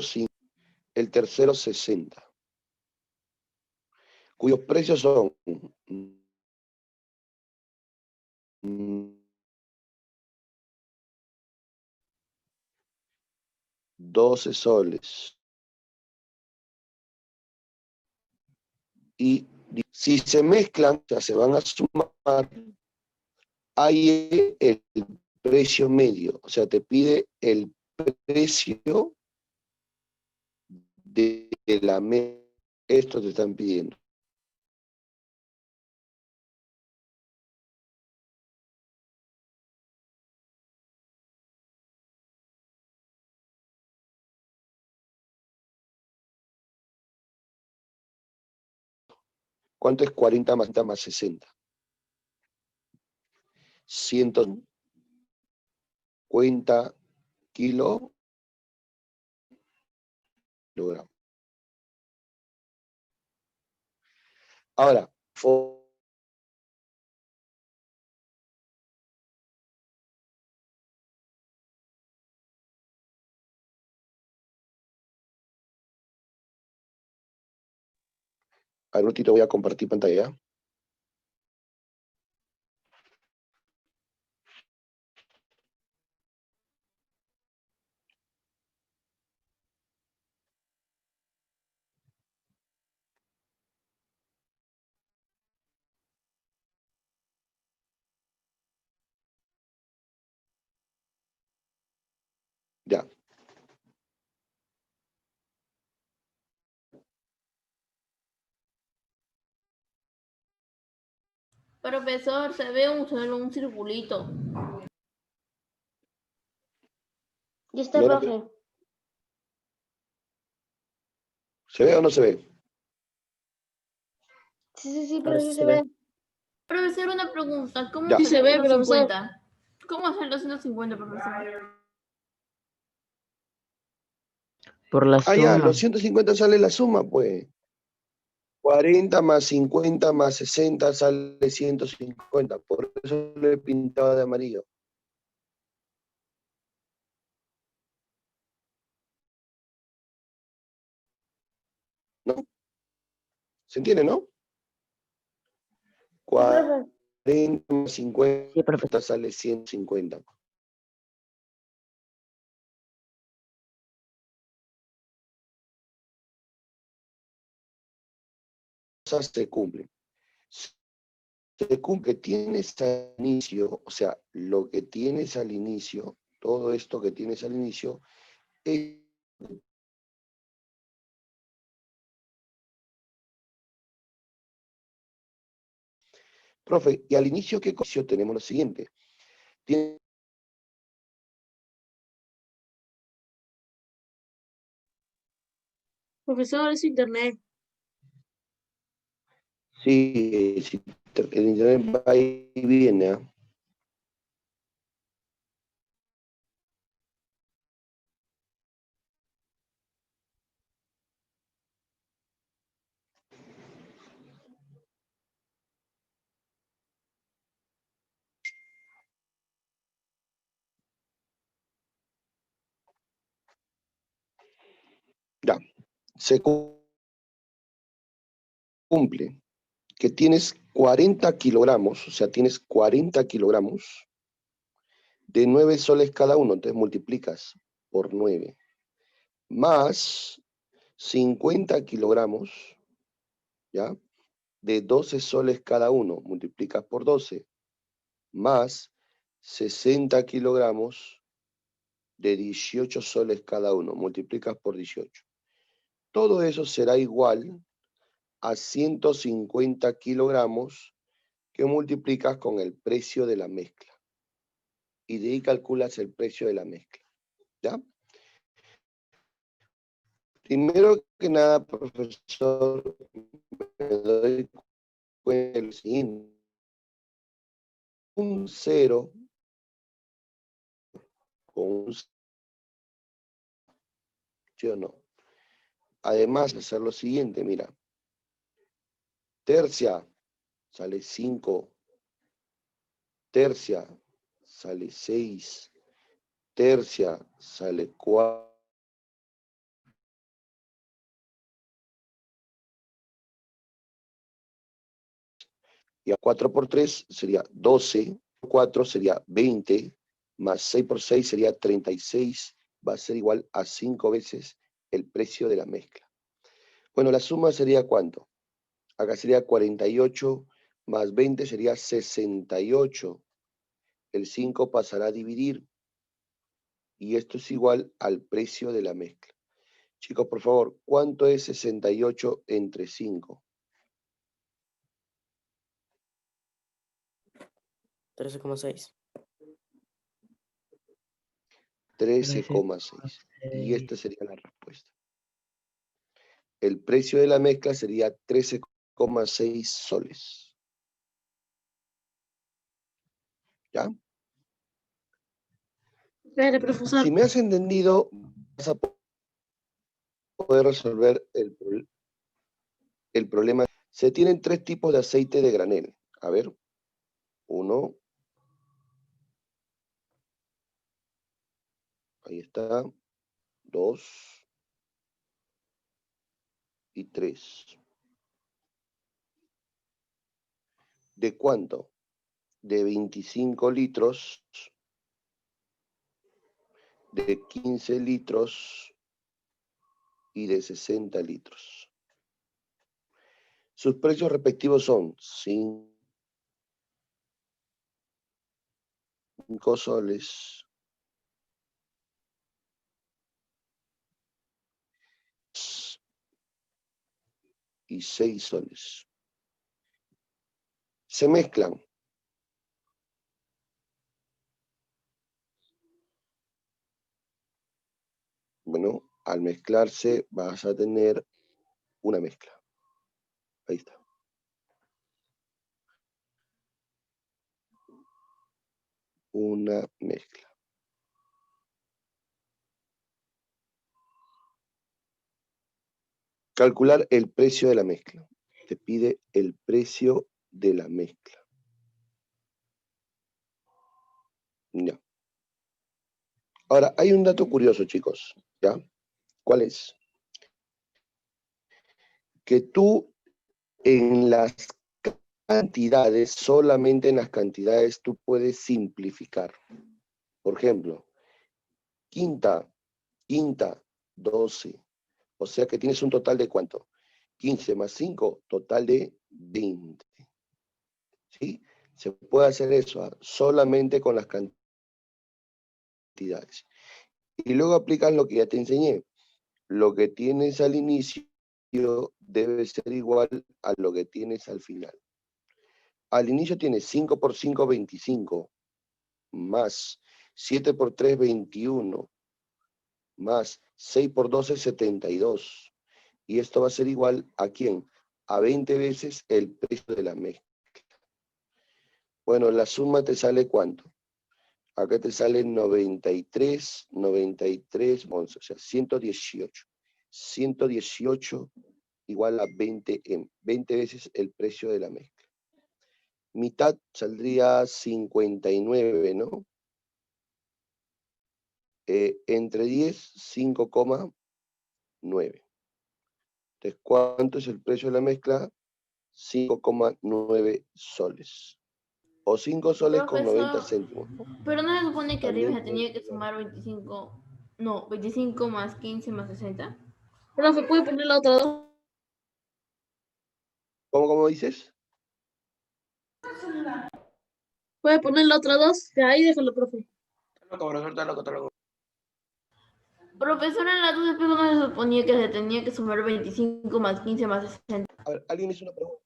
el tercero, 60. Cuyos precios son 12 soles. Y si se mezclan, o sea, se van a sumar, hay el precio medio. O sea, te pide el precio de la mezcla. Esto te están pidiendo. ¿Cuánto es 40 más 60? 150 kilogramos. Ahora, a ver, un ratito voy a compartir pantalla. Profesor, se ve solo un circulito. ¿Y este, No lo profe? ¿Se ve o no se ve? Sí, Ahora pero sí sí se se ve. ve. Profesor, una pregunta. ¿Cómo Ya. es Sí el se ve, 250? ¿Cómo es el 250, profesor? Por la Ah, ya, suma. los 150 sale la suma, pues. 40 más 50 más 60 sale 150. Por eso lo he pintado de amarillo. ¿No? ¿Se entiende, no? 40 más Sí, profesor. 50 sale 150. Cosas se cumplen. Se cumple, tienes al inicio, o sea, lo que tienes al inicio, todo esto que tienes al inicio, es profe, y al inicio, ¿qué condición tenemos? Lo siguiente. Profesor, es internet. Sí, sí, el internet va y viene. ¿Ah? Ya, se cumple que tienes 40 kilogramos, o sea, tienes 40 kilogramos de 9 soles cada uno, entonces multiplicas por 9, más 50 kilogramos, ¿ya? De 12 soles cada uno, multiplicas por 12, más 60 kilogramos de 18 soles cada uno, multiplicas por 18. Todo eso será igual a 150 kilogramos que multiplicas con el precio de la mezcla. Y de ahí calculas el precio de la mezcla. ¿Ya? Primero que nada, profesor, me doy cuenta de lo siguiente. Un 0 con un 0, ¿sí o no? Además, hacer lo siguiente, mira. Tercia sale 5, tercia sale 6, tercia sale 4. Y a 4 por 3 sería 12, 4 sería 20, más 6 por 6 sería 36, va a ser igual a 5 veces el precio de la mezcla. Bueno, la suma sería ¿cuánto? Acá sería 48 más 20 sería 68. El 5 pasará a dividir y esto es igual al precio de la mezcla. Chicos, por favor, ¿cuánto es 68 entre 5? 13,6. 13,6. Y esta sería la respuesta. El precio de la mezcla sería 13,6 soles. ¿Ya? Espere, profesor. Si me has entendido, vas a poder resolver el problema. Se tienen 3 tipos de aceite de granel. A ver, 1, ahí está, 2 y 3. ¿De cuánto? De 25 litros, de 15 litros y de 60 litros. Sus precios respectivos son 5 soles y 6 soles. Se mezclan. Bueno, al mezclarse vas a tener una mezcla. Ahí está. Una mezcla. Calcular el precio de la mezcla. Te pide el precio de la mezcla. Ya. Ahora, hay un dato curioso, chicos. ¿Ya? ¿Cuál es? Que tú en las cantidades, solamente en las cantidades, tú puedes simplificar. Por ejemplo, quinta, 12. O sea que tienes un total de ¿cuánto? 15 más 5, total de 20. ¿Sí? Se puede hacer eso solamente con las cantidades. Y luego aplicas lo que ya te enseñé. Lo que tienes al inicio debe ser igual a lo que tienes al final. Al inicio tienes 5 por 5, 25, más 7 por 3, 21, más 6 por 12, 72. Y esto va a ser igual ¿a quién? A 20 veces el precio de la mezcla. Bueno, la suma te sale ¿cuánto? Acá te sale 93, 11, o sea, 118. 118 igual a 20 veces el precio de la mezcla. Mitad saldría 59, ¿no? Entre 10, 5,9. Entonces, ¿cuánto es el precio de la mezcla? 5,9 soles. O 5 soles con 90 céntimos. Pero no se supone que También arriba se tenía que puede ser. sumar 25. No, 25 más 15 más 60. Profe, ¿puede poner la otra dos? ¿Cómo dices? ¿Puede poner la otra dos? Ya, ahí déjalo, profe. Profesor, en la 2 después no se suponía que se tenía que sumar 25 más 15 más 60. A ver, ¿alguien hizo una pregunta?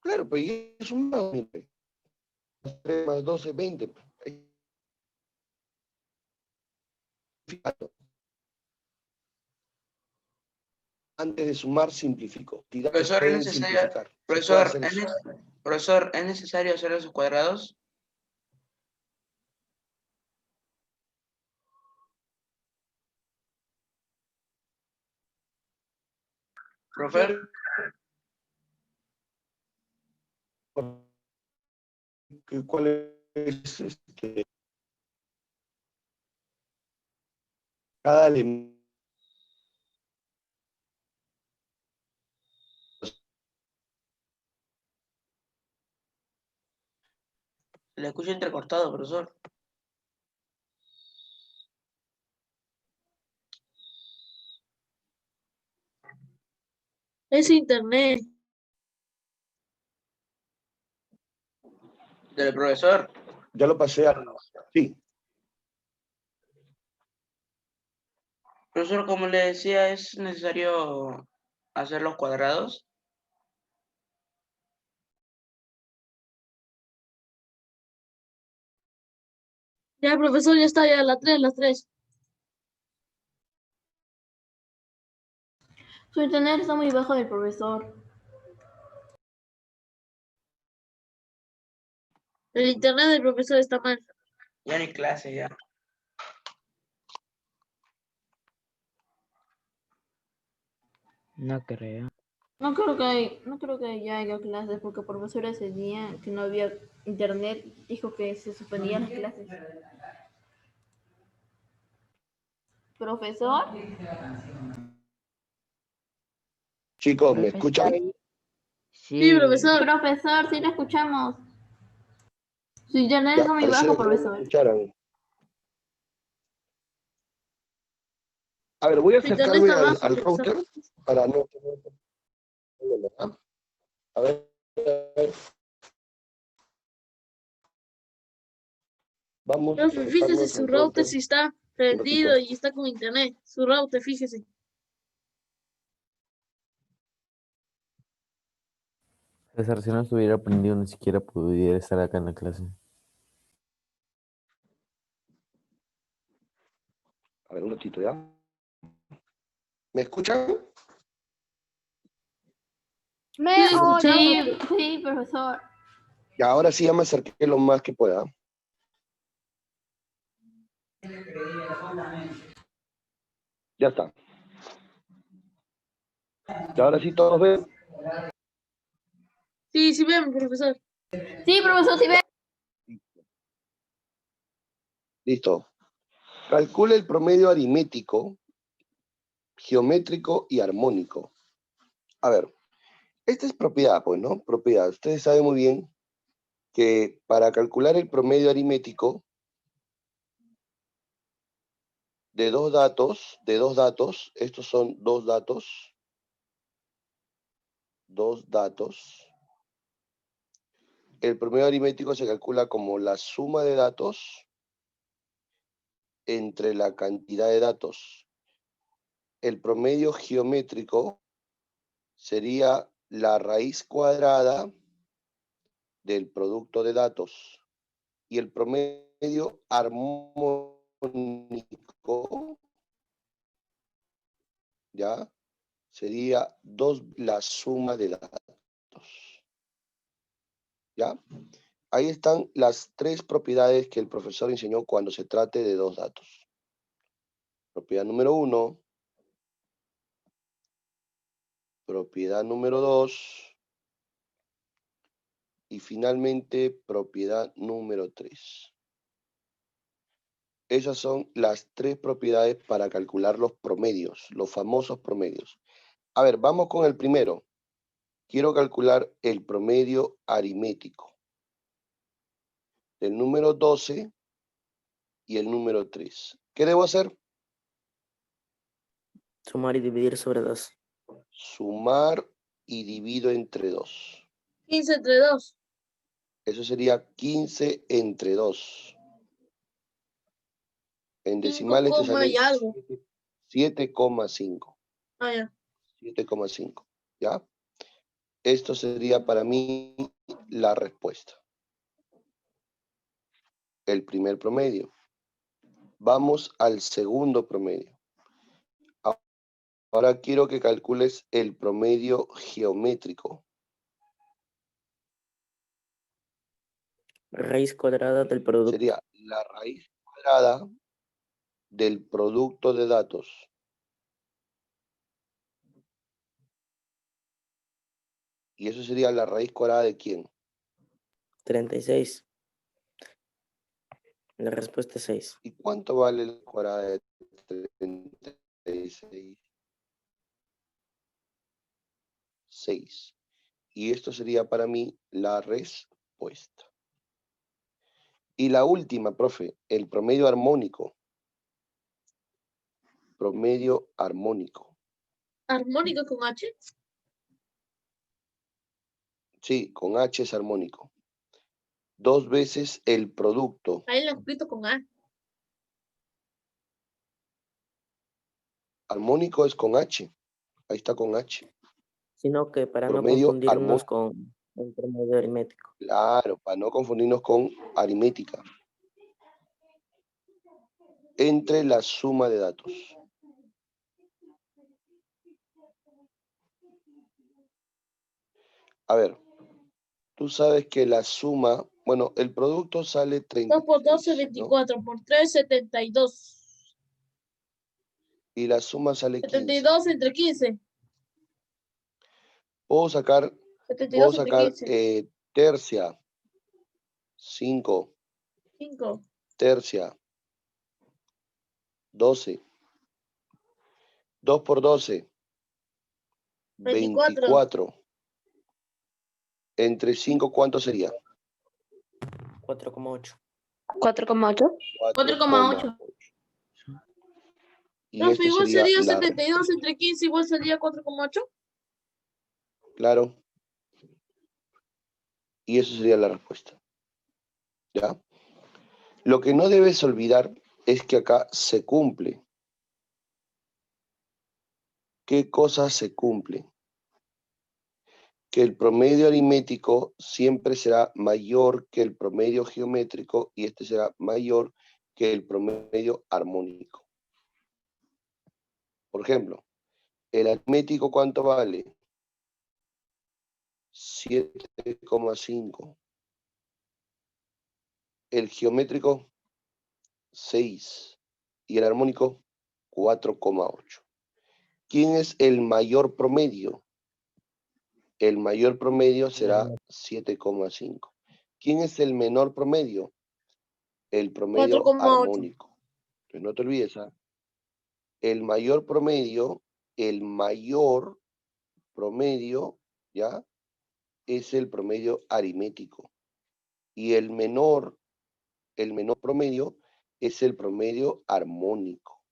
Claro, pues y es un más, mire. 3 más 12, 20. Antes de sumar, simplifico. Profesor, Pueden simplificar. profesor, ¿es necesario hacer esos cuadrados? Profe, ¿Cuál es cada elemento? le escucho entrecortado, profesor. Es internet. Del profesor. Ya lo pasé a... Sí, Profesor, como le decía, ¿es necesario hacer los cuadrados? Ya, profesor, ya está, ya las tres. Su internet está muy bajo del profesor. El internet del profesor está mal. Ya ni clase, ya. No creo. No creo que ya haya clases porque el profesor ese día que no había internet dijo que se suspendían las clases. ¿Profesor? chicos, ¿me Profe, ¿está escuchan? ahí? Sí, Sí. profesor. Profesor, sí lo escuchamos. Su internet Ya, está muy parece bajo, que no me profesor. escucharan. A ver, voy a Su internet acercarme está bajo, al profesor. router para no tener problema. ¿Ah? A ver, vamos a Profe, fíjese acercarnos su al router router. si está prendido y está con internet. Su router, fíjese. César, si no estuviera aprendido, ni siquiera pudiera estar acá en la clase. A ver, un ratito, ¿ya? ¿Me escuchan? Me Sí, oye. Sí, profesor. Y ahora sí ya me acerqué lo más que pueda. Ya está. Y ahora sí todos ven. sí, sí, vemos, profesor. Sí, profesor, sí ve. Listo. Calcula el promedio aritmético, geométrico y armónico. A ver, esta es propiedad, pues, ¿no? Propiedad. Ustedes saben muy bien que para calcular el promedio aritmético de dos datos, estos son dos datos. El promedio aritmético se calcula como la suma de datos entre la cantidad de datos. El promedio geométrico sería la raíz cuadrada del producto de datos. Y el promedio armónico, ¿ya? Sería la suma de datos. ¿Ya? Ahí están las tres propiedades que el profesor enseñó cuando se trate de dos datos. Propiedad número 1, propiedad número 2 y finalmente propiedad número 3. Esas son las tres propiedades para calcular los promedios, los famosos promedios. A ver, vamos con el primero. Quiero calcular el promedio aritmético del número 12 y el número 3. ¿Qué debo hacer? Sumar y dividir sobre 2. Sumar y divido entre 2. 15 entre 2. Eso sería 15 entre 2. En 5 decimales te coma sale y algo. 7,5. Ah, ya. 7,5. ¿Ya? Esto sería para mí la respuesta. El primer promedio. Vamos al segundo promedio. Ahora quiero que calcules el promedio geométrico. Raíz cuadrada del producto. Sería la raíz cuadrada del producto de datos. ¿Y eso sería la raíz cuadrada de quién? 36. La respuesta es 6. ¿Y cuánto vale la cuadrada de 36? 6. Y esto sería para mí la respuesta. Y la última, profe, el promedio armónico. Promedio armónico. ¿Armónico con H? Sí, con H es armónico. 2 veces el producto. Ahí lo he escrito con A. Armónico es con H. Ahí está con H. Sino que para no Promedio confundirnos armónico. con el promedio aritmético. Claro, para no confundirnos con aritmética. Entre la suma de datos. A ver, tú sabes que la suma, bueno, el producto sale 36, 2 por 12, ¿no? 24. Por 3, 72. Y la suma sale 15. 72 entre 15. Puedo sacar 72 entre 15. tercia. 5. 5. Tercia. 12. 2 por 12. 24. Entre 5, ¿cuánto sería? 4,8. 4,8. 4,8. Y No, esto igual sería sería la 72 entre 15, igual sería 4,8. Claro. Y eso sería la respuesta. ¿Ya? Lo que no debes olvidar es que acá se cumple. ¿Qué cosas se cumplen? Que el promedio aritmético siempre será mayor que el promedio geométrico y este será mayor que el promedio armónico. Por ejemplo, el aritmético, ¿cuánto vale? 7,5. El geométrico, 6. Y el armónico, 4,8. ¿Quién es el mayor promedio? El mayor promedio será 7,5. ¿Quién es el menor promedio? El promedio 4,8. armónico. Entonces no te olvides, ¿ah? El mayor promedio, ¿ya? Es el promedio aritmético. Y el menor promedio es el promedio armónico,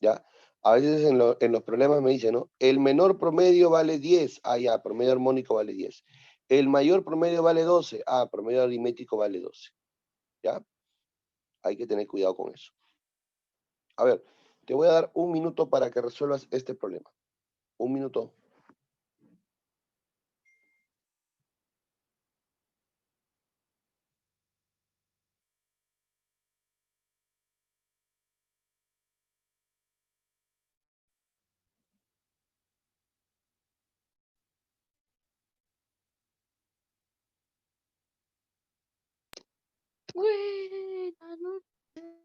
¿ya? A veces en los problemas me dicen, ¿no? El menor promedio vale 10, ya, promedio armónico vale 10. El mayor promedio vale 12, promedio aritmético vale 12, ¿ya? Hay que tener cuidado con eso. A ver, te voy a dar un minuto para que resuelvas este problema. Un minuto. Buenas noches.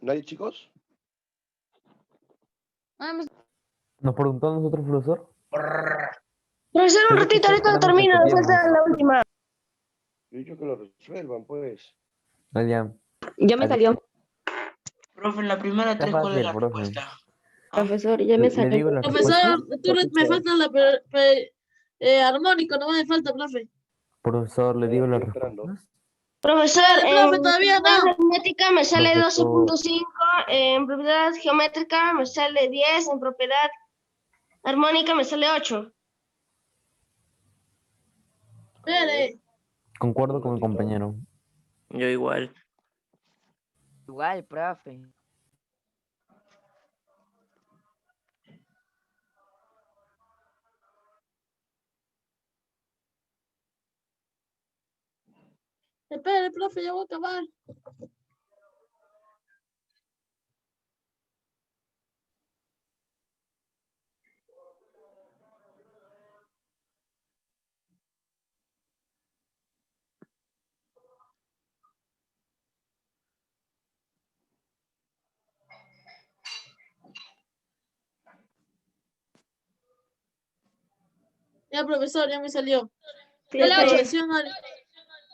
¿Nadie, chicos? Nos preguntó a nosotros, profesor. Profesor, un Creo que ratito, está ahorita esperando que termino, copiemos. falta la última. Yo he dicho que lo resuelvan, pues. Ya Ya me salió. Profe, en la primera está 3, ¿cuál es fácil, la profe. respuesta? Profesor, ya me Le salió. digo las Profesor, respuestas. me falta la armónico, no me falta, profe. Profesor, le digo las Estoy esperando. respuestas. Profesor, Profe, en todavía propiedad no. aritmética me sale Profesor. 12.5, en propiedad geométrica me sale 10, en propiedad armónica me sale 8. Espere. Concuerdo Un con mi ratito. compañero. Yo igual. Igual, profe. Espere, profe, ya voy a acabar. Ya, profesor, ya me salió.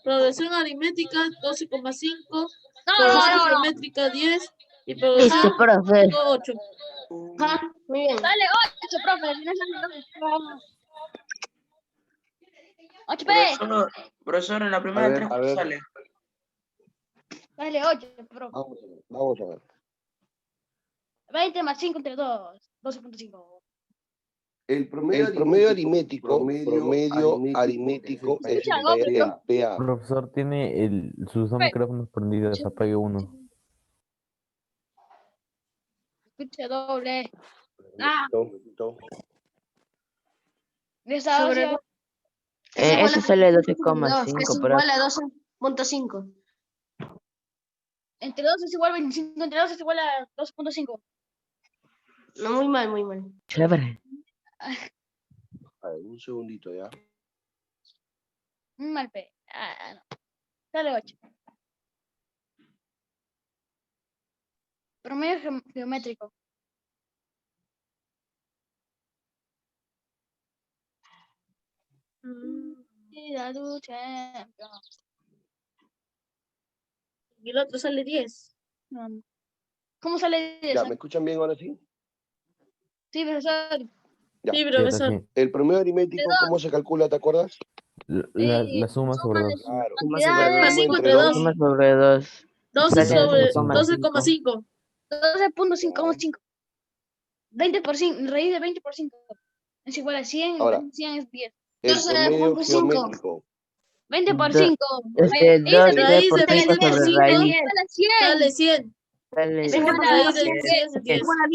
Progresión aritmética 12,5, progresión geométrica 10 y progresión Listo, profe. 8. Muy bien. Dale, 8, profe. 8P. Profesor, en la A primera ver, 3, a ¿cuál ver. sale? Dale, 8, profe. Vamos a ver. 20 más 5 entre 2. 12.5. El promedio aritmético, promedio aritmético es el PA. Profesor, tiene sus dos micrófonos prendidos. Apague uno. Escucha doble. Ah, Momentito. Sobre desagradable. Eso sale 12,5, es pero igual a 12.5. Entre 2 es igual a 25, entre 2 es igual a 12.5. No, muy mal, muy mal. chévere. A ver, un segundito ya. Muy mal, pe. No. Sale 8. Promedio geométrico. Y la ducha. Y el otro sale 10. ¿Cómo sale 10? Ya, ¿me escuchan bien ahora sí? Sí, profesor. Ya. Sí, Sí, ahora profesor. sí. El promedio aritmético, ¿cómo se calcula? ¿Te acuerdas? La suma sobre 2. Claro. Suma La sobre Cantidades. suma dos. entre 2. Suma sobre 2. 12 Sale sobre 12,5. 12,5. 12.5. 20%, raíz de 20%. Es igual a 100, Ahora, 100 es 10. el promedio 12.5. geométrico. 20 por 5. Este, Raíz de 12% 20 por sobre 5 raíz. sale 100. Sale 100. Sale Es igual a raíz de 100 es Es 10. igual a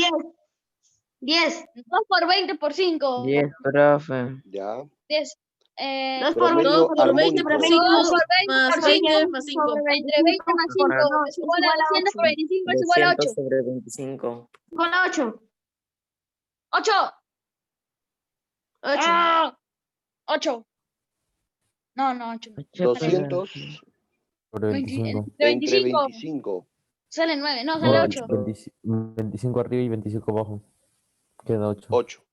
10. 2 por 20 por 5. 10, profe. Ya. 10. 2 por 20 Promedio por 20 armónico. por 5 más 20 más 5. Entre 20 más 5 es igual a 200 por 25 es igual a 8. 200 sobre 25. Igual a 8. 8. 8. 8. No, 8. 200 Sobre 25. Entre entre 25 25. sale 9. No, sale 8. 25 arriba y 25 abajo. Queda 8. 8.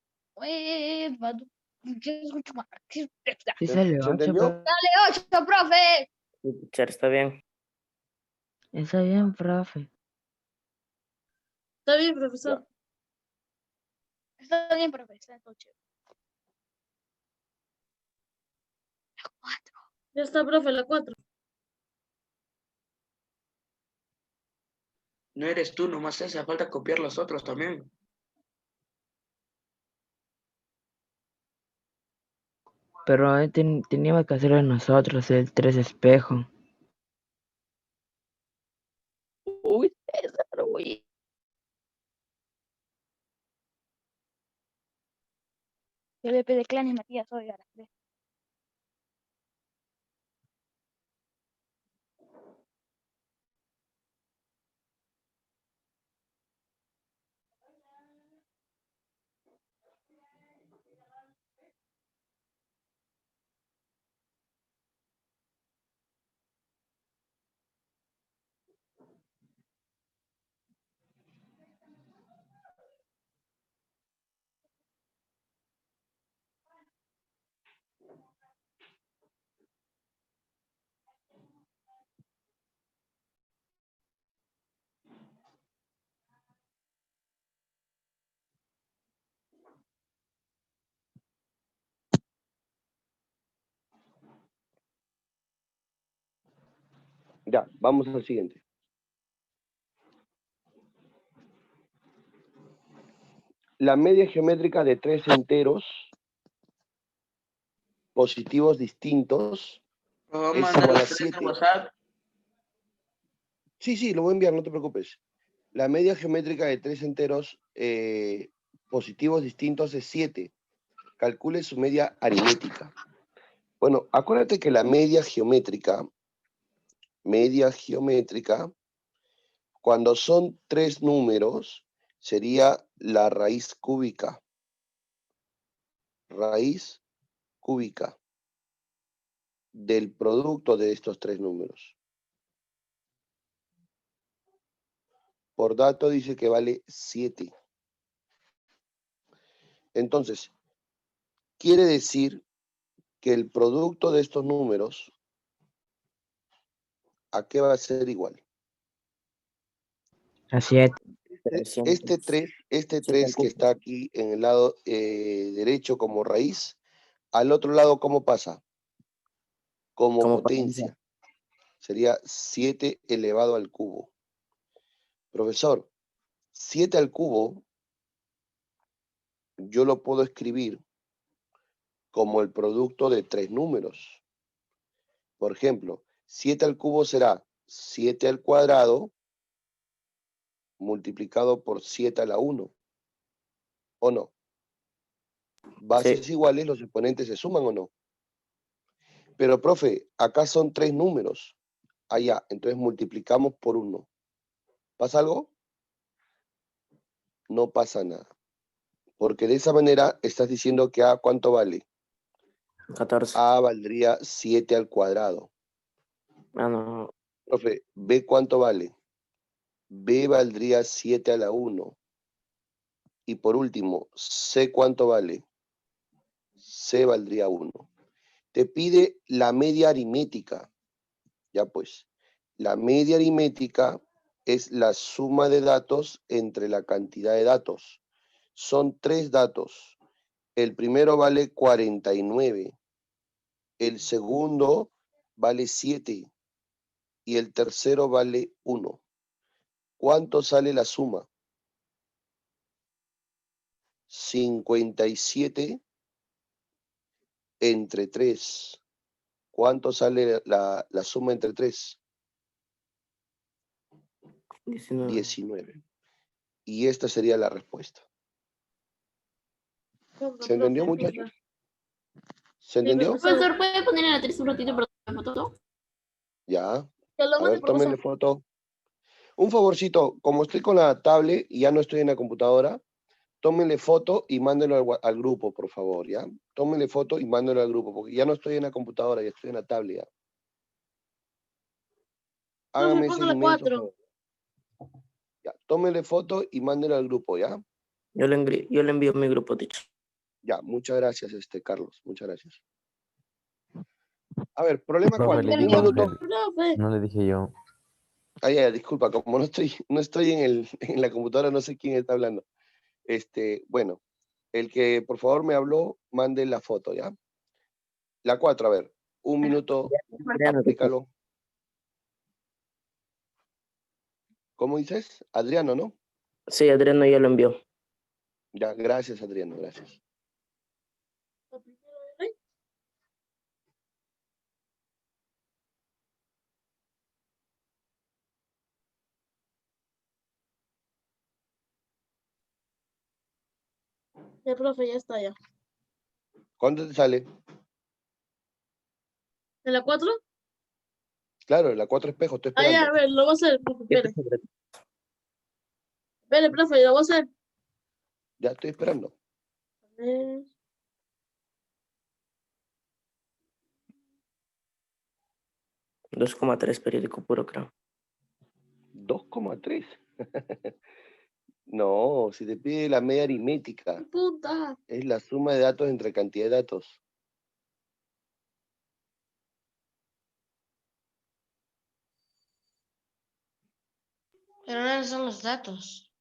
Sí sale ¿Se 8, entendió? Sale 8, profe. Sí, teacher, está bien. Está bien, profe. Está bien, profesor. Está bien, profe. Está todo chévere. La 4. Ya está, profe, la 4. No eres tú, nomás hace falta copiar los otros también. Pero teníamos que hacerlo nosotros, el 3 espejo. Uy, César, uy. PvP de clanes, Matías, hoy a las 3. Ya, vamos al siguiente. La media geométrica de 3 enteros positivos distintos Vamos es a mandar igual a los 3 en 7. WhatsApp. Sí, lo voy a enviar, no te preocupes. La media geométrica de 3 enteros positivos distintos es 7. Calcule su media aritmética. Bueno, acuérdate que la media geométrica, cuando son 3 números, sería la raíz cúbica. Raíz cúbica del producto de estos 3 números. Por dato dice que vale 7. Entonces, quiere decir que el producto de estos números, ¿a qué va a ser igual? A 7. Este 3 que está aquí en el lado derecho como raíz, al otro lado, ¿cómo pasa? Como potencia. Sería 7 elevado al cubo. Profesor, 7 al cubo, yo lo puedo escribir como el producto de 3 números. Por ejemplo, 7 al cubo será 7 al cuadrado multiplicado por 7 a la 1. ¿O no? Bases iguales, los exponentes se suman o no. Pero, profe, acá son 3 números. Allá, entonces multiplicamos por 1. ¿Pasa algo? No pasa nada. Porque de esa manera estás diciendo que A, ¿cuánto vale? 14. A valdría 7 al cuadrado. Ah, no. Profe, B, ¿cuánto vale? B valdría 7 a la 1. Y por último, C, ¿cuánto vale? C valdría 1. Te pide la media aritmética. Ya pues, la media aritmética es la suma de datos entre la cantidad de datos. Son 3 datos. El primero vale 49. El segundo vale 7. Y el tercero vale 1. ¿Cuánto sale la suma? 57 entre 3. ¿Cuánto sale la suma entre 3? 19. Y esta sería la respuesta. ¿Se entendió, muchachos? ¿Se entendió? Profesor, ¿puede poner en la 3 un ratito para tomar foto? Ya. lo A ver, tómenle foto. Un favorcito, como estoy con la tablet y ya no estoy en la computadora, tómenle foto y mándenlo al grupo, por favor, ¿ya? Tómenle foto y mándenlo al grupo, porque ya no estoy en la computadora, ya estoy en la tablet, ¿ya? Háganme ese inmenso favor. Ya, tómenle foto y mándenlo al grupo, ¿ya? Yo le envío mi grupo, teacher. Ya, muchas gracias, Carlos, muchas gracias. A ver, problema Profe, 4. le Un digo, minuto. no le dije yo. Disculpa, como no estoy en la computadora, no sé quién está hablando. Bueno, el que por favor me habló, mande la foto, ¿ya? La 4, a ver, un minuto, explícalo. ¿Cómo dices? Adriano, ¿no? Sí, Adriano ya lo envió. Ya, gracias, Adriano, gracias. Ya, profe, ya está ya. ¿Cuánto te sale? ¿En la 4? Claro, la 4 espejos, estoy Ah, ya, esperando. a ver, lo voy a hacer, profe, espere. Espere, profe, lo voy a hacer. Ya estoy esperando. A ver. $2,3 periódico puro, creo. 2,3. No, si te pide la media aritmética. Puta. Es la suma de datos entre cantidad de datos. Pero no son los datos.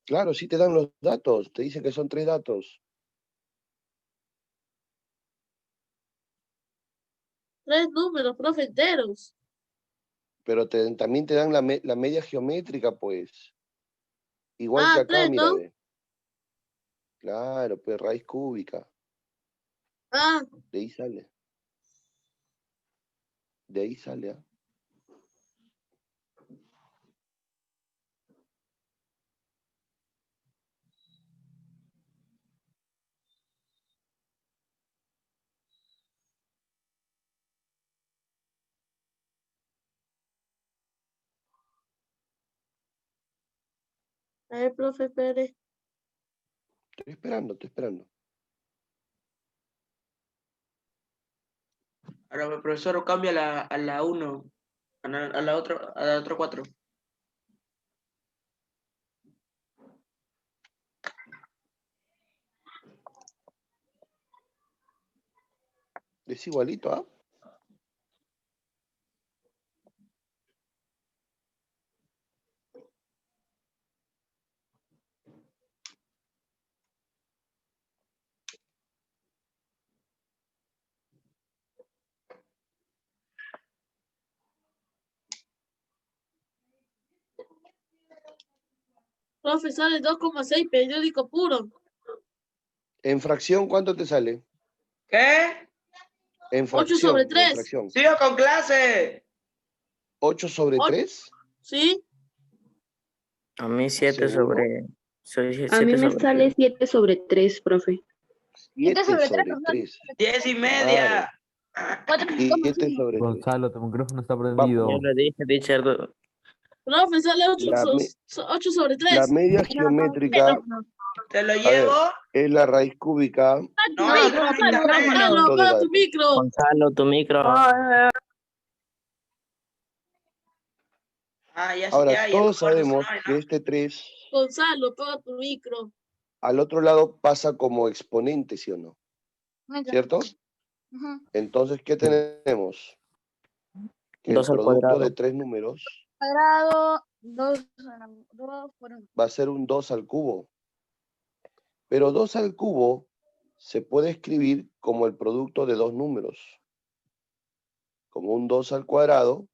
Claro, sí te dan los datos. Te dicen que son 3 datos. 3 números, profe, enteros. Pero también te dan la media geométrica, pues. Igual que acá, 3, mira, ¿no? ve. Claro, pues raíz cúbica. Ah, De ahí sale. De ahí sale, ¿ah? a ver, profe, espere. Estoy esperando, estoy esperando. Ahora, profesor, cambia a la 1, a la otra 4. Es igualito, ¿ah? Profe, sale 2,6 periódico puro. En fracción, ¿cuánto te sale? ¿Qué? En 8 sobre fracción, en 3. fracción. ¡Sigo con clase! ¿8 sobre 3? ¿Sí? A mí 7 ¿Seguro? sobre... Soy A mí 7 me sobre sale 3. 7 sobre 3, profe. 7 sobre sobre 3, 3. 10:30. 7 sobre 3. Gonzalo, tu micrófono está Vamos. prendido. Yo lo dije, Richard. Profe, sale 8, sobre 3. La media geométrica, ¿Te lo a ver, llevo? es la raíz cúbica. No, Gonzalo, apaga tu micro. Gonzalo, tu micro. Ahora, ya todos el cuarto sabemos sonó, que ¿no? este 3 Gonzalo, apaga tu micro. al otro lado pasa como exponente, ¿sí o no? ¿Cierto? Entonces, ¿qué tenemos? Que el 2 al producto cuadrado. de 3 números Cuadrado, 2 por 1. va a ser un 2 al cubo. Pero 2 al cubo se puede escribir como el producto de 2 números. Como un 2 al cuadrado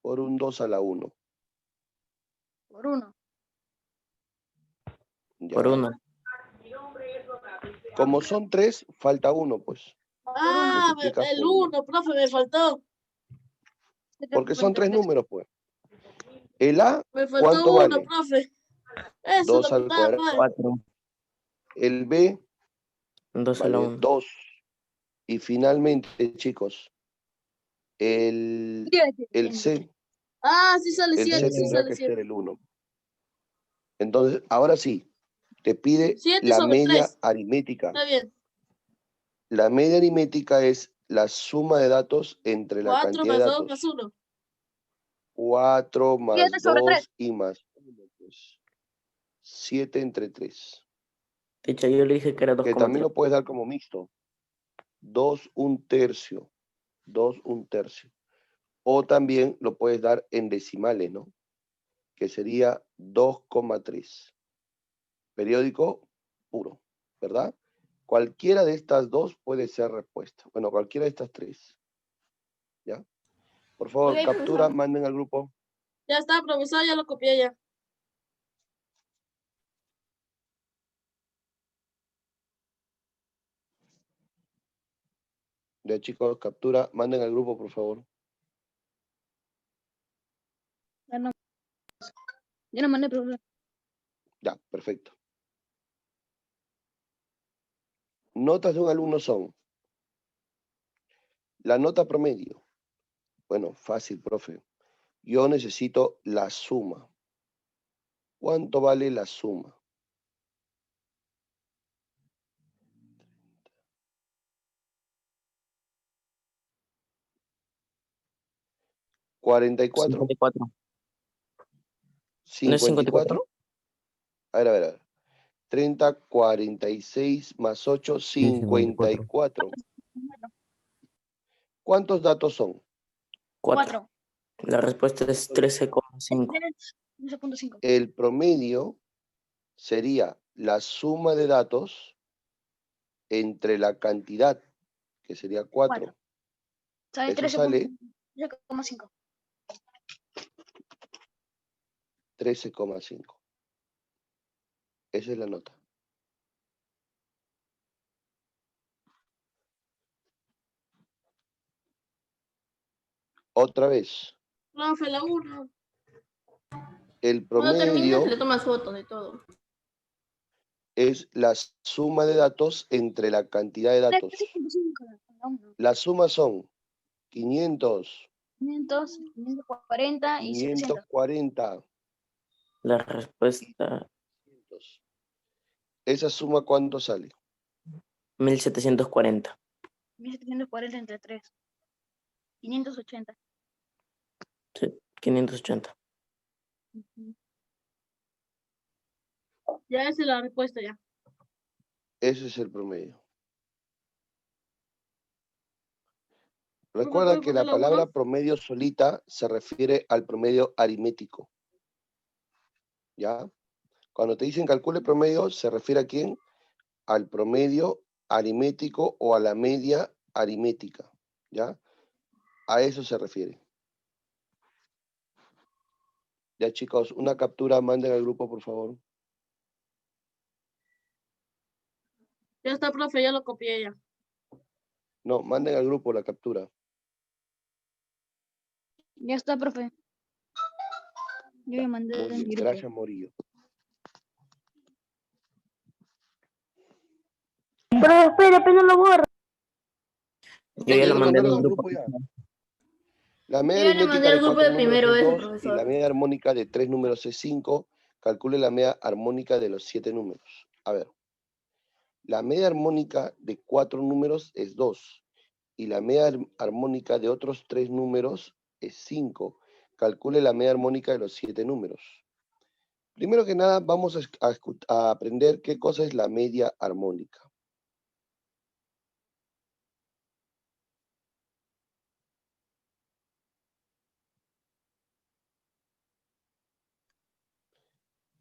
por un 2 a la 1. Por 1. ¿Ya? Por 1. Como son 3, falta 1, pues. Multiplicas El por uno. 1, profe, me faltó. Porque son 3 números, pues. El A, Me faltó ¿cuánto 1, vale? profe. Eso 2 es lo al que estaba mal. cuadrado. 4. El B 2 a la vale 1. 2. Y finalmente, chicos, el C, Sí sale el 7, C sí tendrá sale que 7. ser el 1. Entonces, ahora sí, te pide 7 la sobre media 3. aritmética. Está bien. La media aritmética es la suma de datos entre la 4 cantidad de más 2 datos. más 1. 4 más 7 sobre 2 y más 1, pues 7 entre 3. Dicha, yo le dije que era Que también 2,3. lo puedes dar como mixto. 2 1/3. 2 1/3. O también lo puedes dar en decimales, ¿no? Que sería 2,3. Periódico puro, ¿verdad? Cualquiera de estas dos puede ser respuesta. Bueno, cualquiera de estas tres. ¿Ya? Por favor, Ok, captura, profesor. manden al grupo. Ya está, profesor, ya lo copié ya. Ya, chicos, captura, manden al grupo, por favor. Ya no mandé, profesor. Ya, perfecto. Notas de un alumno son: la nota promedio. Bueno, fácil, profe. Yo necesito la suma. ¿Cuánto vale la suma? ¿44? 54. ¿No es 54. A ver. 30, 46 más 8, 54. ¿Cuántos datos son? 4. La respuesta es 13,5. 13.5. El promedio sería la suma de datos entre la cantidad, que sería 4. Sale Eso sale 13.5. 13,5. Esa es la nota. Otra vez. Profe, la 1. El Cuando termine, promedio se le tomas fotos de todo. es la suma de datos entre la cantidad de datos. 13.5. Las sumas son 500, 500, 540 y 700. 540. La respuesta, ¿Esa suma cuánto sale? 1740. 1740 entre 3. 580. Sí, 580. Ya esa es la respuesta ya. Ese es el promedio. Recuerda que la palabra promedio solita se refiere al promedio aritmético. ¿Ya? Cuando te dicen calcule promedio, ¿se refiere a quién? Al promedio aritmético o a la media aritmética. ¿Ya? A eso se refiere. Ya, chicos, una captura, manden al grupo, por favor. Ya está, profe, ya lo copié ya. No, manden al grupo la captura. Ya está, profe. Yo ya mandé Muy en bien, mi grupo. gracias Morillo. Pero espera, apenas lo borro. Yo ya lo ¿Lo mandé en mandaron el al grupo. grupo ya? La Yo media ya le mandé aritmética al de grupo 4 de números primero es ese, 2 y profesor. la media armónica de 3 números es 5. Calcule la media armónica de los 7 números. A ver, la media armónica de 4 números es 2 y la media armónica de otros 3 números es 5. Calcule la media armónica de los 7 números. Primero que nada, vamos a aprender qué cosa es la media armónica.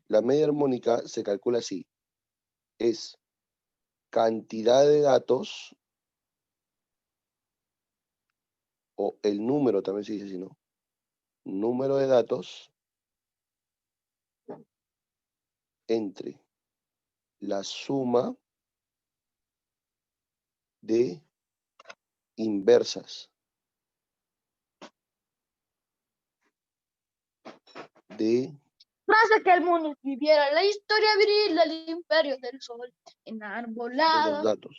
La media armónica se calcula así. Es cantidad de datos, o el número también se dice así, ¿no? Número de datos entre la suma de inversas de Frase que el mundo viviera la historia viril del imperio del sol, los enarbolada, datos.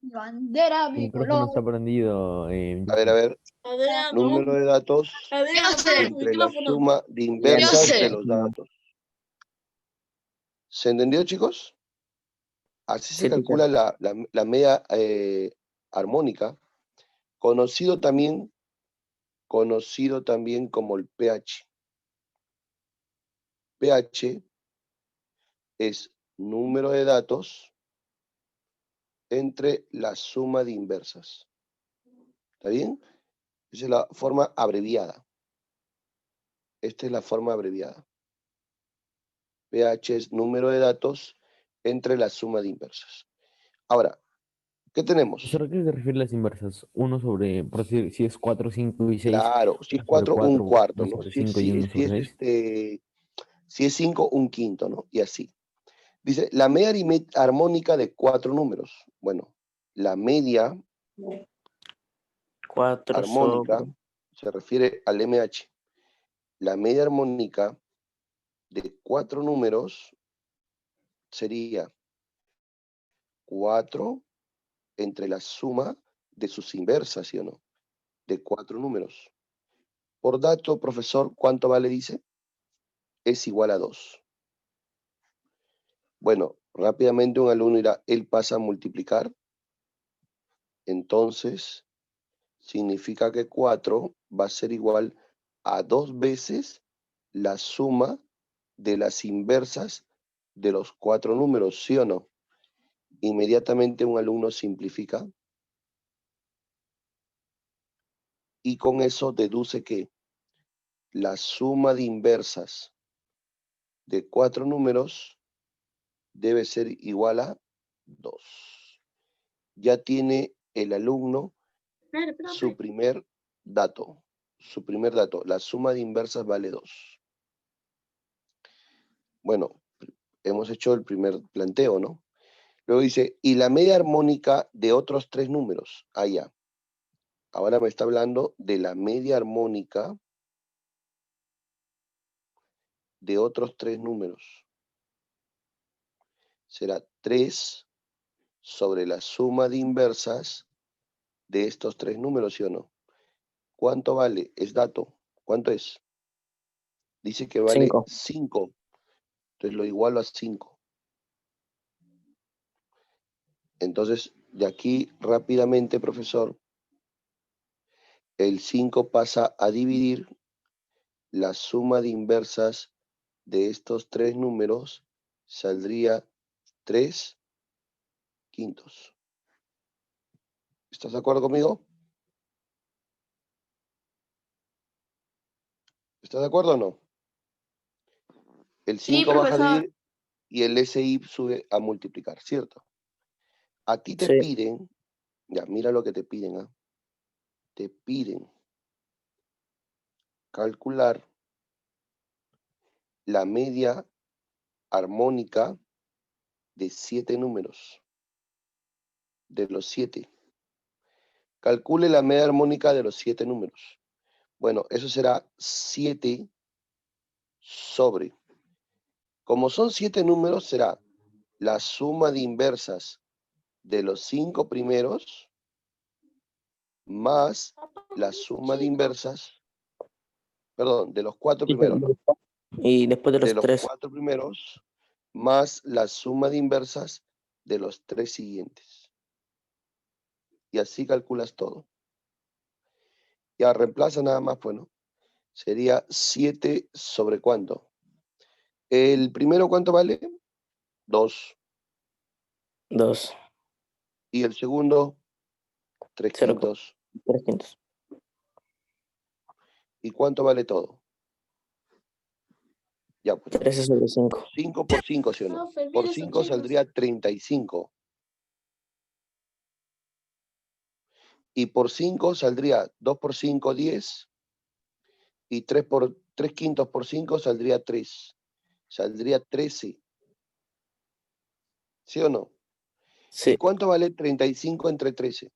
mi bandera El micrófono bicolor. está prendido. A ver. Adriano, Número de datos Adriano, tu entre la micrófono. suma de inversas de los datos. ¿Se entendió, chicos? Así se Sí, teacher. calcula la media armónica, conocido también como el pH. pH es número de datos entre la suma de inversas. ¿Está bien? Esa es la forma abreviada. Esta es la forma abreviada. pH es número de datos entre la suma de inversas. Ahora, ¿qué tenemos? ¿A qué se refieren las inversas? Uno sobre, por decir, si es 4, 5 y 6. Claro, si es 4, 4, un cuarto, uno ¿no? sobre Si es, 5 y uno sobre 6. si es 5, un quinto, ¿no? Y así. Dice, la media armónica de 4 números. Bueno, la media 4 armónica sobre. se refiere al MH. La media armónica de 4 números sería 4 entre la suma de sus inversas, ¿sí o no? De 4 números. Por dato, profesor, ¿cuánto vale? Dice. Es igual a 2. Bueno, rápidamente un alumno dirá, él pasa a multiplicar. Entonces, significa que 4 va a ser igual a 2 veces la suma de las inversas de los 4 números, ¿sí o no? Inmediatamente un alumno simplifica y con eso deduce que la suma de inversas de 4 números debe ser igual a 2. Ya tiene el alumno su primer dato. La suma de inversas vale 2. Bueno, hemos hecho el primer planteo, ¿no? Luego dice, y la media armónica de otros 3 números. Ya. Ahora me está hablando de la media armónica de otros 3 números. Será 3 sobre la suma de inversas de estos 3 números, ¿sí o no? ¿Cuánto vale? Es dato. ¿Cuánto es? Dice que vale 5. Entonces lo igualo a 5. Entonces, de aquí rápidamente, profesor, el 5 pasa a dividir la suma de inversas de estos 3 números, saldría 3 quintos. ¿Estás de acuerdo conmigo? ¿Estás de acuerdo o no? El 5 Sí, baja a profesor. dividir y el SI sube a multiplicar, ¿cierto? A ti te piden, ya, mira lo que te piden, ¿ah? Te piden calcular la media armónica de 7 números, de los 7. Calcule la media armónica de los 7 números. Bueno, eso será 7 sobre. Como son 7 números, será la suma de inversas de los 5 primeros más la suma de inversas, perdón, de los 4 primeros, ¿no? Y después de De los los 3. 4 primeros más la suma de inversas de los 3 siguientes. Y así calculas todo. Ya reemplaza nada más, pues, ¿no? Sería 7 sobre ¿cuánto? El primero, ¿cuánto vale? 2. 2. Y el segundo, 3 0. quintos. 3 quintos. ¿Y cuánto vale todo? Ya, pues, ¿no? 13 sobre 5. 5 por 5, ¿sí o no? Profe, Por mire sus 5 chicos. saldría 35. Y por 5 saldría 2 por 5, 10. Y 3 quintos por 5 saldría 3. Saldría 13. ¿Sí o no? Sí. ¿Y cuánto vale 35 entre 13?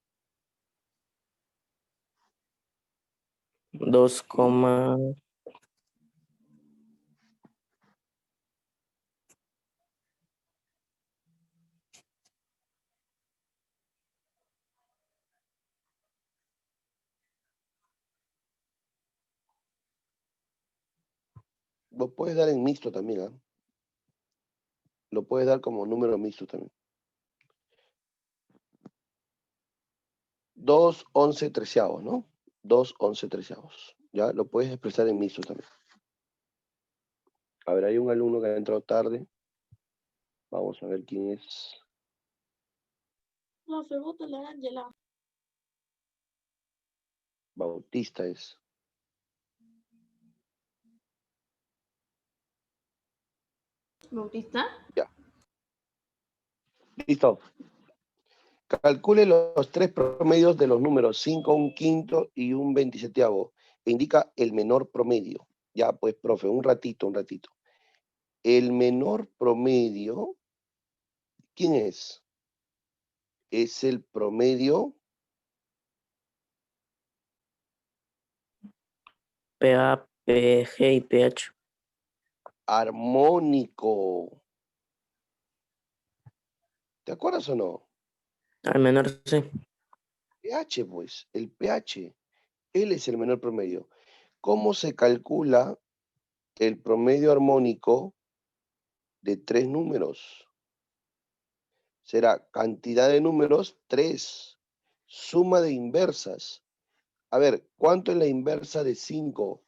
2, Lo puedes dar en mixto también, ¿ah? Lo puedes dar como número mixto también. 2, 11 treceavos, ¿no? 2, 11 treceavos. Ya lo puedes expresar en mixto también. A ver, hay un alumno que ha entrado tarde. Vamos a ver quién es. Profe, bótale a Ángela. Bautista es. ¿Bautista? Ya. Listo. Calcule los 3 promedios de los números 5, un quinto y un 27avo. E indica el menor promedio. Ya, pues, profe, un ratito. El menor promedio, ¿quién es? Es el promedio PA, PG y PH. armónico. ¿Te acuerdas o no? Al menor, sí. pH, pues, el pH. Él es el menor promedio. ¿Cómo se calcula el promedio armónico de 3 números? Será cantidad de números 3, suma de inversas. A ver, ¿cuánto es la inversa de 5?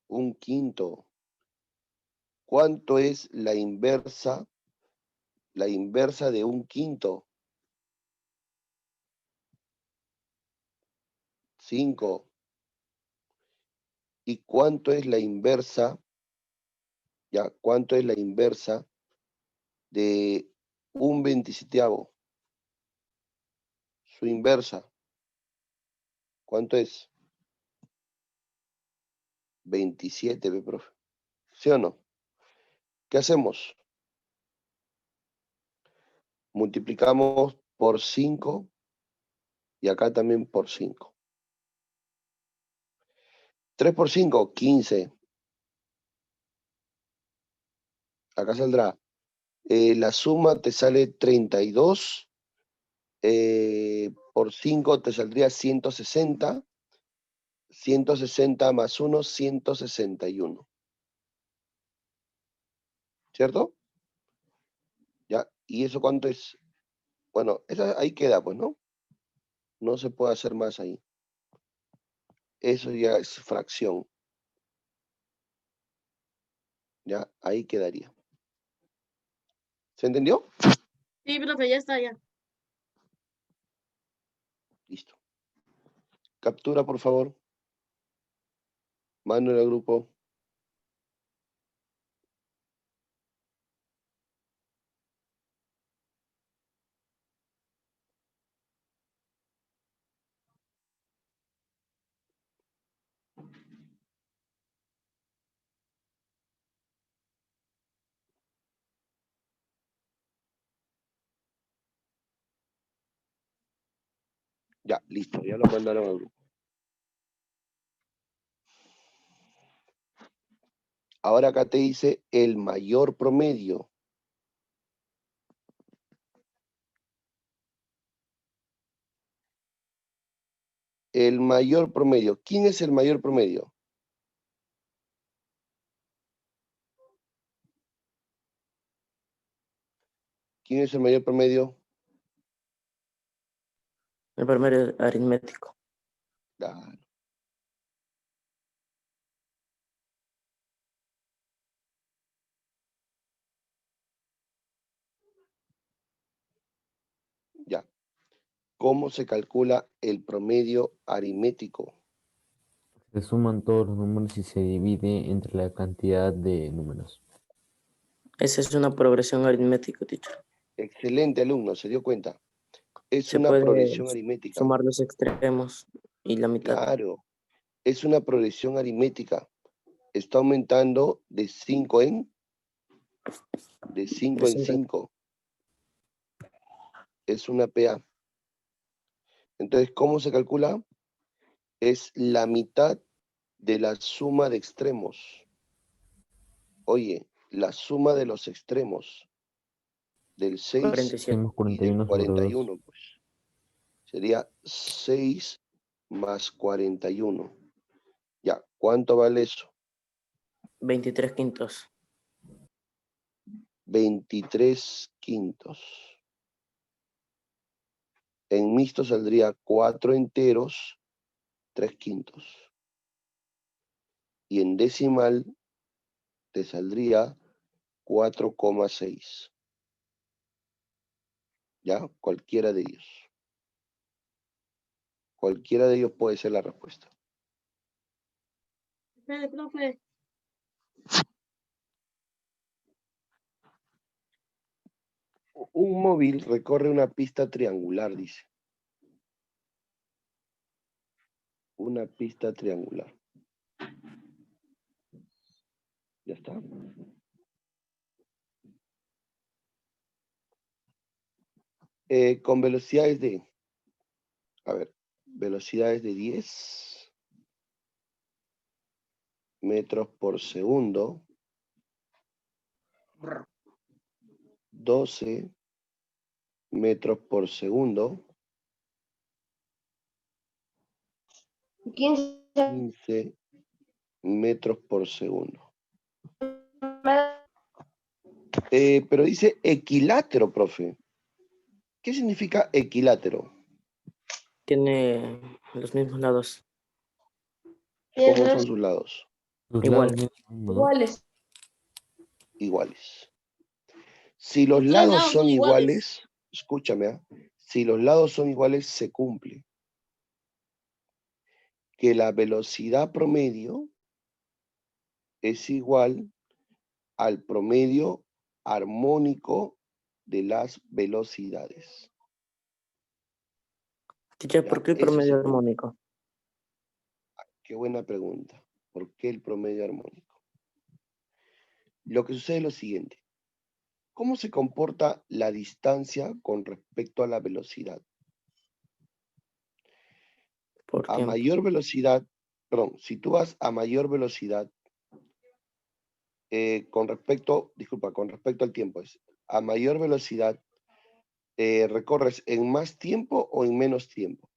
Un quinto. ¿Cuánto es la inversa de un quinto? 5. ¿Y cuánto es la inversa? Ya, ¿cuánto es la inversa de un 27avo? Su inversa. ¿Cuánto es? 27, profe. ¿Sí o no? ¿Qué hacemos? Multiplicamos por 5 y acá también por 5. 3 por 5, 15. Acá saldrá. La suma te sale 32. Por 5 te saldría 160. 160 más 1, 161. ¿Cierto? ¿Ya? ¿Y eso cuánto es? Bueno, ahí queda, pues, ¿no? No se puede hacer más ahí. Eso ya es fracción. ¿Ya? Ahí quedaría. ¿Se entendió? Sí, profe, ya está, ya. Listo. Captura, por favor. Mando al grupo. Ya, listo. Ya lo mandaron al grupo. Ahora acá te dice el mayor promedio. El mayor promedio. ¿Quién es el mayor promedio? ¿Quién es el mayor promedio? El promedio aritmético. Claro. Ya. ¿Cómo se calcula el promedio aritmético? Se suman todos los números y se divide entre la cantidad de números. Esa es una progresión aritmética, teacher. Excelente alumno, se dio cuenta. Es Se una puede progresión aritmética. sumar los extremos y la mitad. Claro, es una progresión aritmética. Está aumentando de 5 en 5. Es una PA. Entonces, ¿cómo se calcula? Es la mitad de la suma de extremos. Oye, la suma de los extremos del 6 47. y del 41 sobre 2. 41, pues. Sería 6 más 41. Ya, ¿cuánto vale eso? 23 quintos. 23 quintos. En mixto saldría 4 enteros, 3 quintos. Y en decimal te saldría 4,6. ¿Ya? Cualquiera de ellos. Cualquiera de ellos puede ser la respuesta. Profe. Un móvil recorre una pista triangular, dice. Una pista triangular. Ya está. Con velocidades de, velocidades de 10 metros por segundo, 12 metros por segundo, 15 metros por segundo. Pero dice equilátero, profe. ¿Qué significa equilátero? Tiene los mismos lados. ¿Cómo son sus lados? Igual. Iguales. Iguales. Si los Todos lados lados son son iguales, escúchame, si los lados son iguales, se cumple que la velocidad promedio es igual al promedio armónico de las velocidades. Teacher, ¿por qué el promedio armónico? Qué buena pregunta. ¿Por qué el promedio armónico? Lo que sucede es lo siguiente. ¿Cómo se comporta la distancia con respecto a la velocidad? Por A tiempo. mayor velocidad, perdón, si tú vas a mayor velocidad, con respecto al tiempo, a mayor velocidad, ¿recorres en más tiempo o en menos tiempo?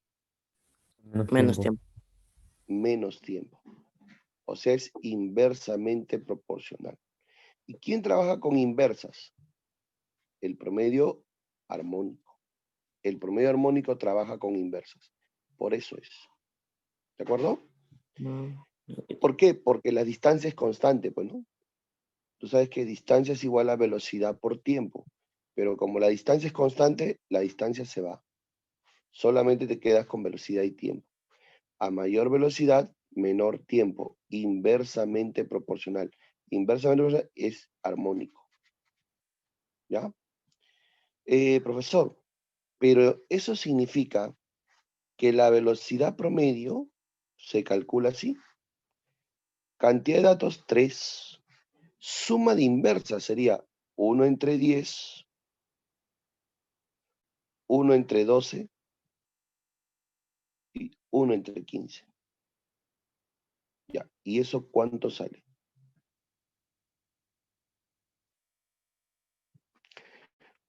Menos tiempo. Menos tiempo. O sea, es inversamente proporcional. ¿Y quién trabaja con inversas? El promedio armónico. El promedio armónico trabaja con inversas. Por eso es. ¿De acuerdo? ¿Por qué? Porque la distancia es constante, pues, ¿no? Tú sabes que distancia es igual a velocidad por tiempo. Pero como la distancia es constante, la distancia se va. Solamente te quedas con velocidad y tiempo. A mayor velocidad, menor tiempo. Inversamente proporcional. Inversamente proporcional es armónico. ¿Ya? Profesor, pero eso significa que la velocidad promedio se calcula así. Cantidad de datos 3. Suma de inversa sería 1 entre 10, 1 entre 12 y 1 entre 15. Ya, ¿y eso cuánto sale?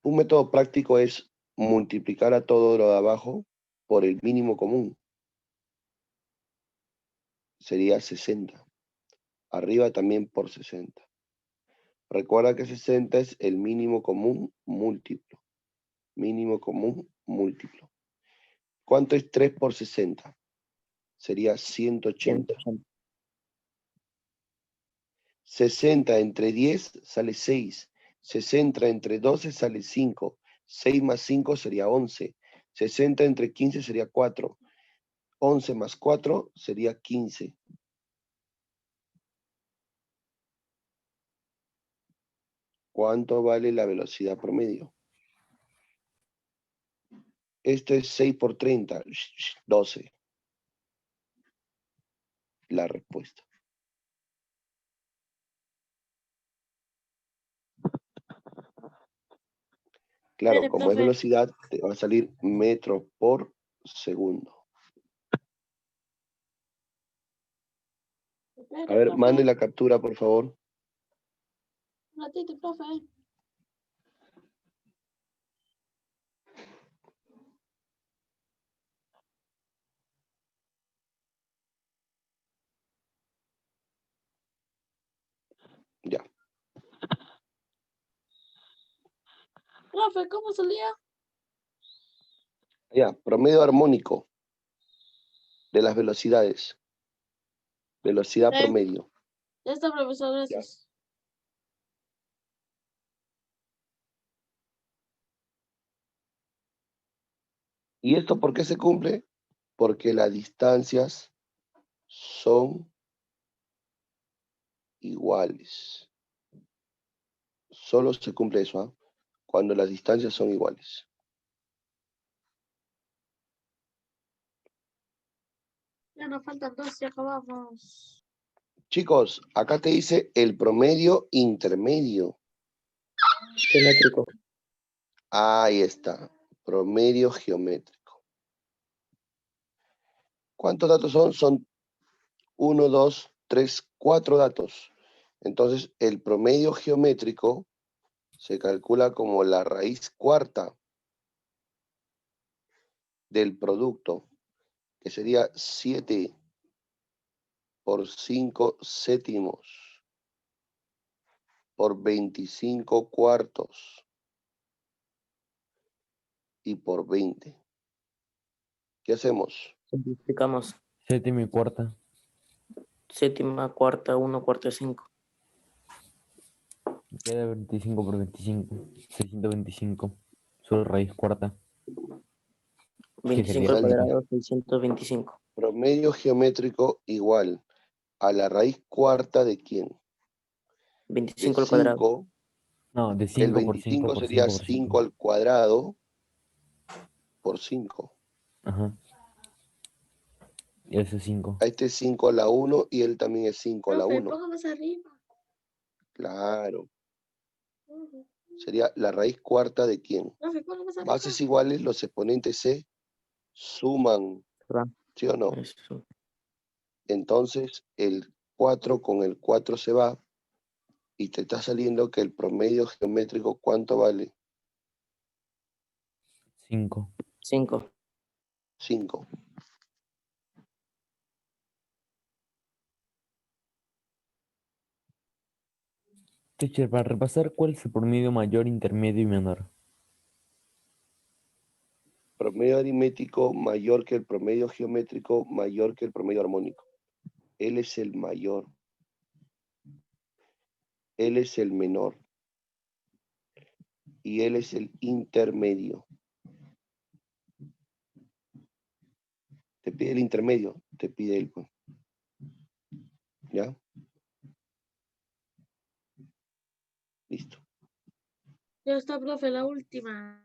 Un método práctico es multiplicar a todo lo de abajo por el mínimo común. Sería 60. Arriba también por 60. Recuerda que 60 es el mínimo común múltiplo. Mínimo común múltiplo. ¿Cuánto es 3 por 60? Sería 180. 60 entre 10 sale 6. 60 entre 12 sale 5. 6 más 5 sería 11. 60 entre 15 sería 4. 11 más 4 sería 15. ¿Cuánto vale la velocidad promedio? Esto es 6 por 30, 12. La respuesta. Claro, Espere, como es profe. velocidad, te va a salir metros por segundo. A ver, mande la captura, por favor. Un ratito, profe. Ya. Profe, ¿cómo salía? Ya, promedio armónico de las velocidades. Velocidad promedio. Ya está, profesor, gracias. ¿Y esto por qué se cumple? Porque las distancias son iguales. Solo se cumple eso, ¿ah? Cuando las distancias son iguales. Ya nos faltan dos y acabamos. Chicos, acá te dice el promedio intermedio. Geométrico. Ahí está, promedio geométrico. ¿Cuántos datos son? Son 1, 2, 3, 4 datos. Entonces, el promedio geométrico se calcula como la raíz cuarta del producto, que sería 7 por 5 séptimos por 25 cuartos y por 20. ¿Qué hacemos? Simplificamos. Séptima y cuarta. Séptima, cuarta, 1, cuarta, 5. Queda 25 por 25. 625. Solo raíz cuarta. 25 al cuadrado, 625. Promedio geométrico igual a la raíz cuarta de ¿quién? 25 De al cuadrado. 5. No, de El 5 por 5 25 por sería 5 por 5 5. al cuadrado por 5. Ajá. Y eso es 5. A este es 5 a la 1 y él también es 5 a la Profe, 1. ponga más arriba. Claro. Sería la raíz cuarta de ¿quién? Profe, ponga más arriba. Bases iguales, los exponentes se suman. ¿Sí o no? Eso. Entonces, el 4 con el 4 se va y te está saliendo que el promedio geométrico, ¿cuánto vale? 5. 5. 5. Teacher, para repasar, ¿cuál es el promedio mayor, intermedio y menor? Promedio aritmético mayor que el promedio geométrico, mayor que el promedio armónico. Él es el mayor. Él es el menor. Y él es el intermedio. Te pide el intermedio, te pide el... ¿Ya? Listo. Ya está, profe, la última.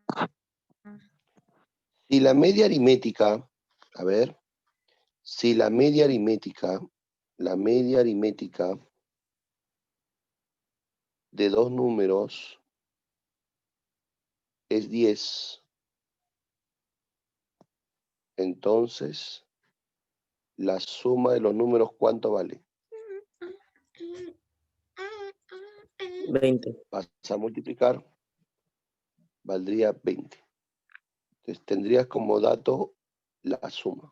Si la media aritmética, a ver, si la media aritmética de dos números es 10, entonces la suma de los números, ¿cuánto vale? 20. Vas a multiplicar valdría 20. Entonces tendrías como dato la suma.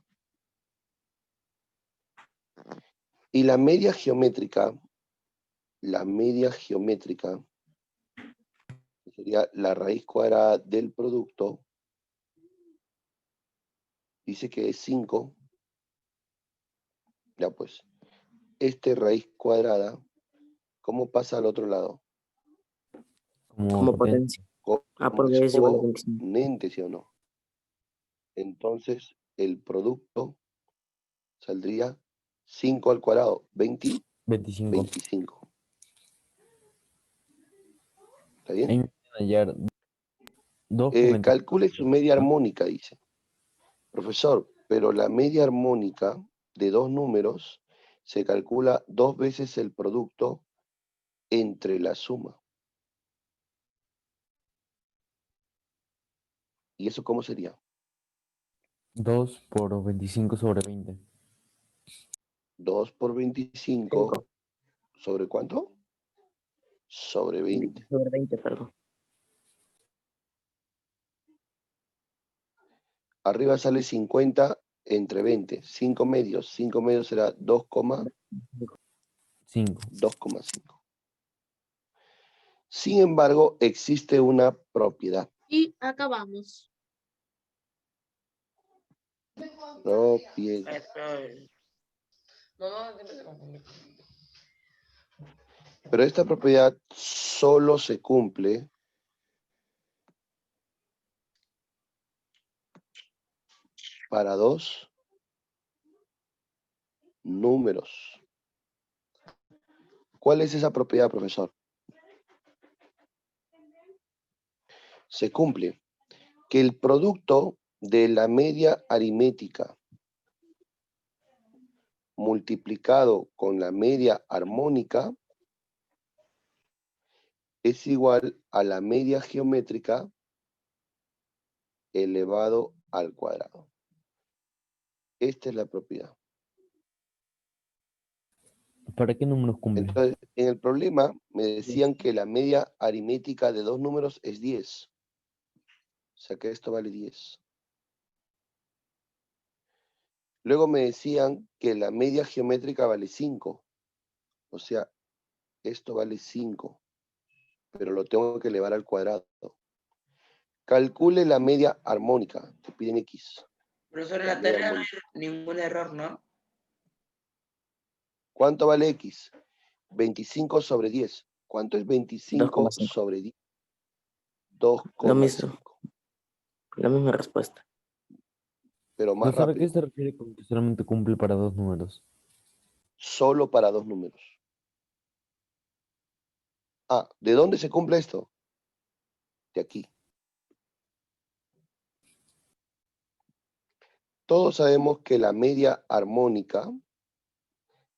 Y la media geométrica sería la raíz cuadrada del producto, dice que es 5, ya pues, raíz cuadrada, ¿cómo pasa al otro lado? Como potencia. Como porque es igual a 25. exponente, ¿sí o no? Entonces, el producto saldría 5 al cuadrado, 25. 25. ¿Está bien? Ahí me van a hallar 2 por 20. Calcule su media armónica, dice. Profesor, pero la media armónica de dos números se calcula 2 veces el producto entre la suma. ¿Y eso cómo sería? 2 por 25 sobre 20. 2 por 25 5. ¿sobre cuánto? Sobre 20. Sobre 20, perdón. Arriba sale 50 entre 20. 5 medios. 5 medios será 2,5. Sin embargo, existe una propiedad. Y acabamos. Propiedad. Pero esta propiedad solo se cumple para dos números. ¿Cuál es esa propiedad, profesor? Se cumple que el producto de la media aritmética multiplicado con la media armónica es igual a la media geométrica elevado al cuadrado. Esta es la propiedad. ¿Para qué números cumple? Entonces, en el problema me decían que la media aritmética de dos números es 10. O sea que esto vale 10. Luego me decían que la media geométrica vale 5. O sea, esto vale 5. Pero lo tengo que elevar al cuadrado. Calcule la media armónica. Te piden X. Profesor, en la tarea no hay ningún error, ¿no? ¿Cuánto vale X? 25 sobre 10. ¿Cuánto es 25 2,5. sobre 10? 2,5. Lo mismo. La misma respuesta. Pero más Profesor, ¿a qué rápido. se refiere con que solamente cumple para dos números? Solo para dos números. Ah, ¿de dónde se cumple esto? De aquí. Todos sabemos que la media armónica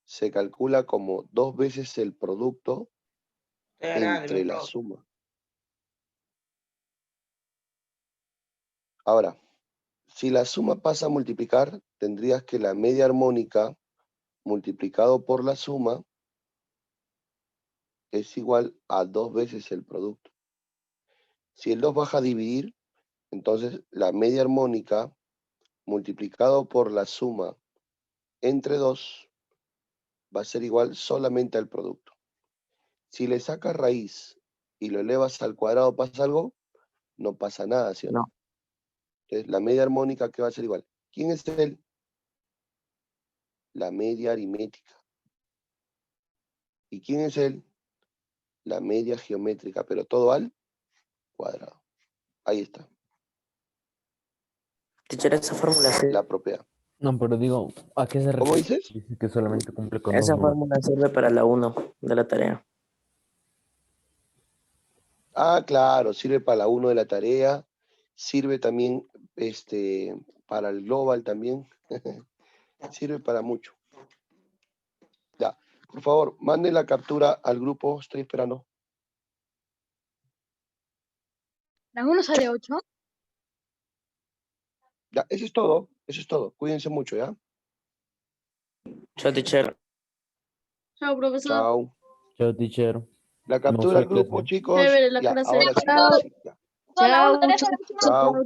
se calcula como 2 veces el producto entre la suma. Ahora, si la suma pasa a multiplicar, tendrías que la media armónica multiplicado por la suma es igual a 2 veces el producto. Si el 2 baja a dividir, entonces la media armónica multiplicado por la suma entre 2 va a ser igual solamente al producto. Si le sacas raíz y lo elevas al cuadrado, ¿pasa algo? No pasa nada, ¿sí o no? Entonces, la media armónica, ¿qué va a ser igual? ¿Quién es él? La media aritmética. ¿Y quién es él? La media geométrica, pero todo al cuadrado. Ahí está. Teacher, esa fórmula sirve. La propiedad. No, pero digo, ¿a qué se refiere? ¿Cómo dices? Dice que solamente cumple con dos Esa números. fórmula sirve para la 1 de la tarea. Ah, claro, sirve para la 1 de la tarea. Sirve también para el global también. Sirve para mucho. Ya, por favor, mande la captura al grupo. Estoy esperando. ¿La 1 sale 8? Ya, eso es todo. Eso es todo. Cuídense mucho, ¿ya? Chao, teacher. Chao, profesor. Chao. Chao, teacher. La Me captura gustó al la grupo, clase. chicos. Chévere la Ya, clase. ahora sí. Chao. Ya. Chao, Chao.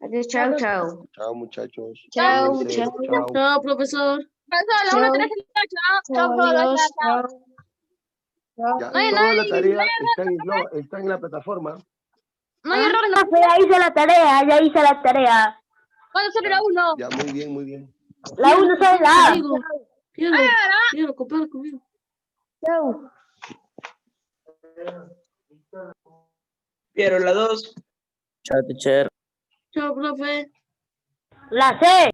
Adiós, chao, chao. Chao, muchachos. Chao, Cuídense. chao. Chao. Chao, profesor. Profesor, la Chao. 1, 3, chao. Chao, Adiós, chao. chao. Ya, No hay toda la nadie, tarea está en la plataforma. No hay errores. Ya hice la tarea, ya hice la tarea. ¿Cuándo sale la 1? Ya, muy bien, muy bien. La 1 sale la A. Quiero comprar conmigo. Chau. Piero, la 2. Chao, teacher. Chao, profe. La C.